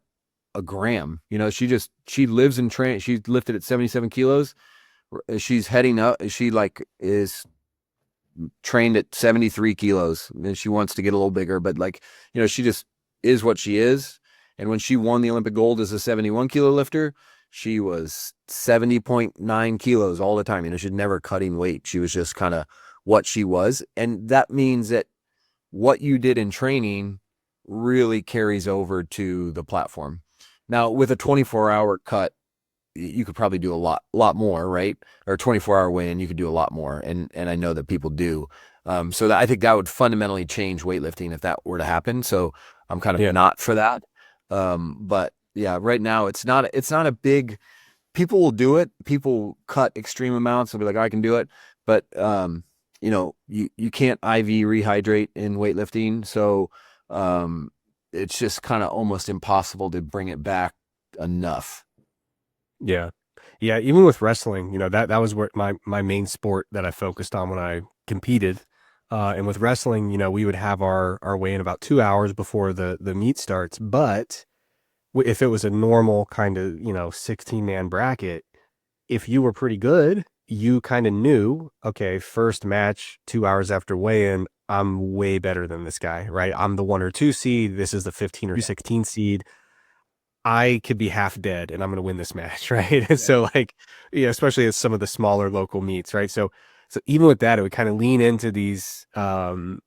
Speaker 2: a gram. She lives and train. She's lifted at 77 kilos. She's heading up. She is trained at 73 kilos, and she wants to get a little bigger, but she just is what she is. And when she won the Olympic gold as a 71 kilo lifter, she was 70.9 kilos all the time. She'd never cutting weight. She was just kind of what she was. And that means that what you did in training really carries over to the platform. Now, with a 24-hour cut, you could probably do a lot more, right? Or 24-hour weigh-in, you could do a lot more. And I know that people do. So I think that would fundamentally change weightlifting if that were to happen. So I'm kind of not for that. But yeah, right now it's not a big, people will do it. People cut extreme amounts and be like, I can do it. But, you can't IV rehydrate in weightlifting. So, it's just kind of almost impossible to bring it back enough.
Speaker 1: Yeah. Yeah. Even with wrestling, that was where my main sport that I focused on when I competed. And with wrestling, we would have our weigh in about 2 hours before the meet starts. But if it was a normal kind of, 16-man bracket, if you were pretty good, you kind of knew, okay, first match, 2 hours after weigh-in, I'm way better than this guy, right? I'm the 1 or 2 seed. This is the 15 or 16 seed. I could be half dead and I'm going to win this match, right? And so especially at some of the smaller local meets, right? So even with that, it would kind of lean into these kind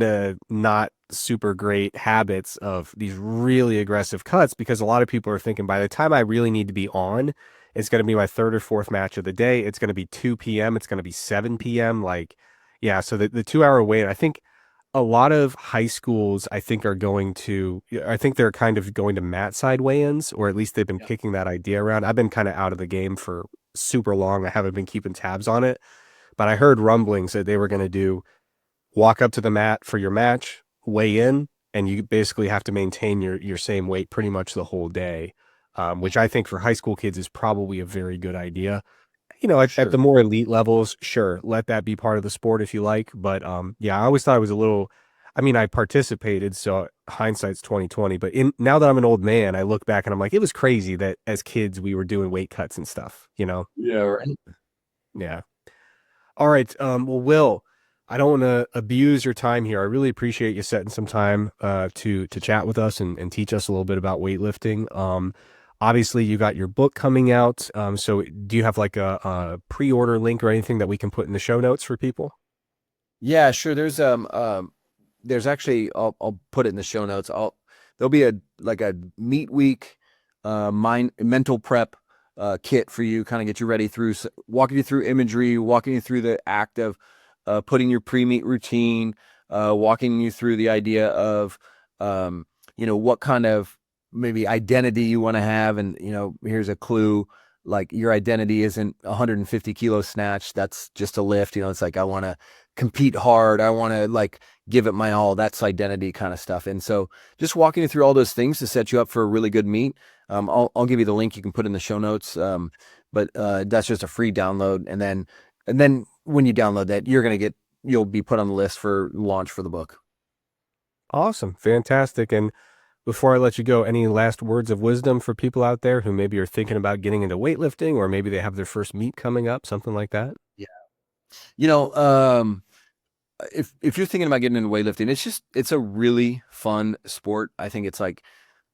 Speaker 1: of not super great habits of these really aggressive cuts, because a lot of people are thinking by the time I really need to be on, it's going to be my third or fourth match of the day. It's going to be 2 p.m. It's going to be 7 p.m. So the 2 hour wait, I think a lot of high schools, I think they're kind of going to mat side weigh-ins, or at least they've been kicking that idea around. I've been kind of out of the game for super long. I haven't been keeping tabs on it, but I heard rumblings that they were going to do walk up to the mat for your match, weigh in, and you basically have to maintain your same weight pretty much the whole day, which I think for high school kids is probably a very good idea. At the more elite levels, sure, let that be part of the sport if you like. But I always thought it was I mean, I participated, so hindsight's 2020. But now that I'm an old man, I look back and I'm like, it was crazy that as kids we were doing weight cuts and stuff, you know?
Speaker 2: Yeah, right.
Speaker 1: Yeah. All right. Well, Will, I don't want to abuse your time here. I really appreciate you setting some time to chat with us and teach us a little bit about weightlifting. Obviously, you got your book coming out. So do you have like a pre-order link or anything that we can put in the show notes for people?
Speaker 2: Yeah, sure. There's actually I'll put it in the show notes. There'll be a like a meat week mind mental prep kit for you, kind of get you ready through walking you through imagery, walking you through the act of putting your pre-meet routine, walking you through the idea of what kind of maybe identity you want to have. And here's a clue, like your identity isn't 150 kilo snatch, that's just a lift. It's like I want to compete hard, I want to like give it my all. That's identity kind of stuff. And so just walking you through all those things to set you up for a really good meet. I'll give you the link you can put in the show notes. But that's just a free download. And then when you download that, you'll be put on the list for launch for the book.
Speaker 1: Awesome. Fantastic. And before I let you go, any last words of wisdom for people out there who maybe are thinking about getting into weightlifting, or maybe they have their first meet coming up, something like that?
Speaker 2: Yeah. You know, if you're thinking about getting into weightlifting, it's a really fun sport. I think it's like,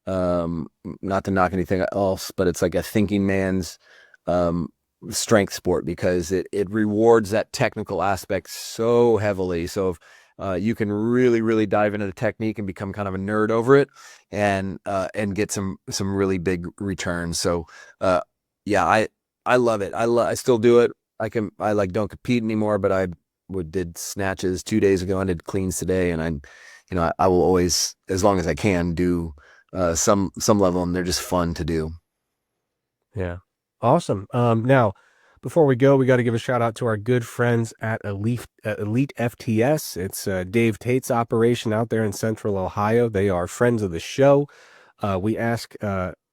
Speaker 2: not to knock anything else, but it's like a thinking man's strength sport, because it rewards that technical aspect so heavily. So if, you can really, really dive into the technique and become kind of a nerd over it, and get some really big returns. So, yeah, I love it. I still do it. I like don't compete anymore, but I did snatches 2 days ago and did cleans today. And I will always, as long as I can, do some level, and they're just fun to do.
Speaker 1: Yeah. Awesome. Now, before we go, we got to give a shout out to our good friends at Elite FTS. It's Dave Tate's operation out there in Central Ohio. They are friends of the show. We ask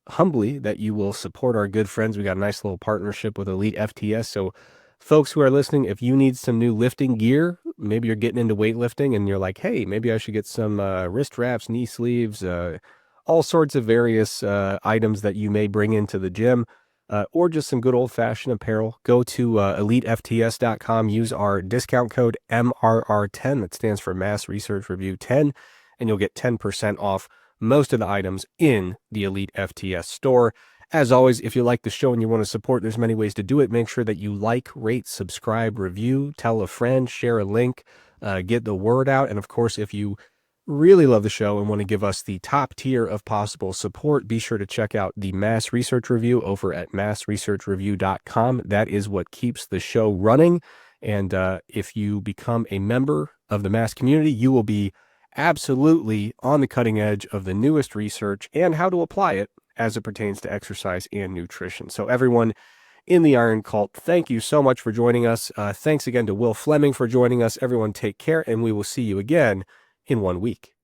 Speaker 1: humbly that you will support our good friends. We got a nice little partnership with Elite FTS. So, folks who are listening, if you need some new lifting gear, maybe you're getting into weightlifting and you're like, hey, maybe I should get some wrist wraps, knee sleeves, all sorts of various items that you may bring into the gym. Or just some good old-fashioned apparel, go to elitefts.com, use our discount code MRR10, that stands for Mass Research Review 10, and you'll get 10% off most of the items in the Elite FTS store. As always, if you like the show and you want to support, there's many ways to do it. Make sure that you like, rate, subscribe, review, tell a friend, share a link, get the word out. And of course, if you really love the show and want to give us the top tier of possible support, be sure to check out the Mass Research Review over at massresearchreview.com. That is what keeps the show running. And if you become a member of the Mass community, you will be absolutely on the cutting edge of the newest research and how to apply it as it pertains to exercise and nutrition. So everyone in the Iron Cult, thank you so much for joining us. Thanks again to Wil Fleming for joining us. Everyone take care, and we will see you again in 1 week.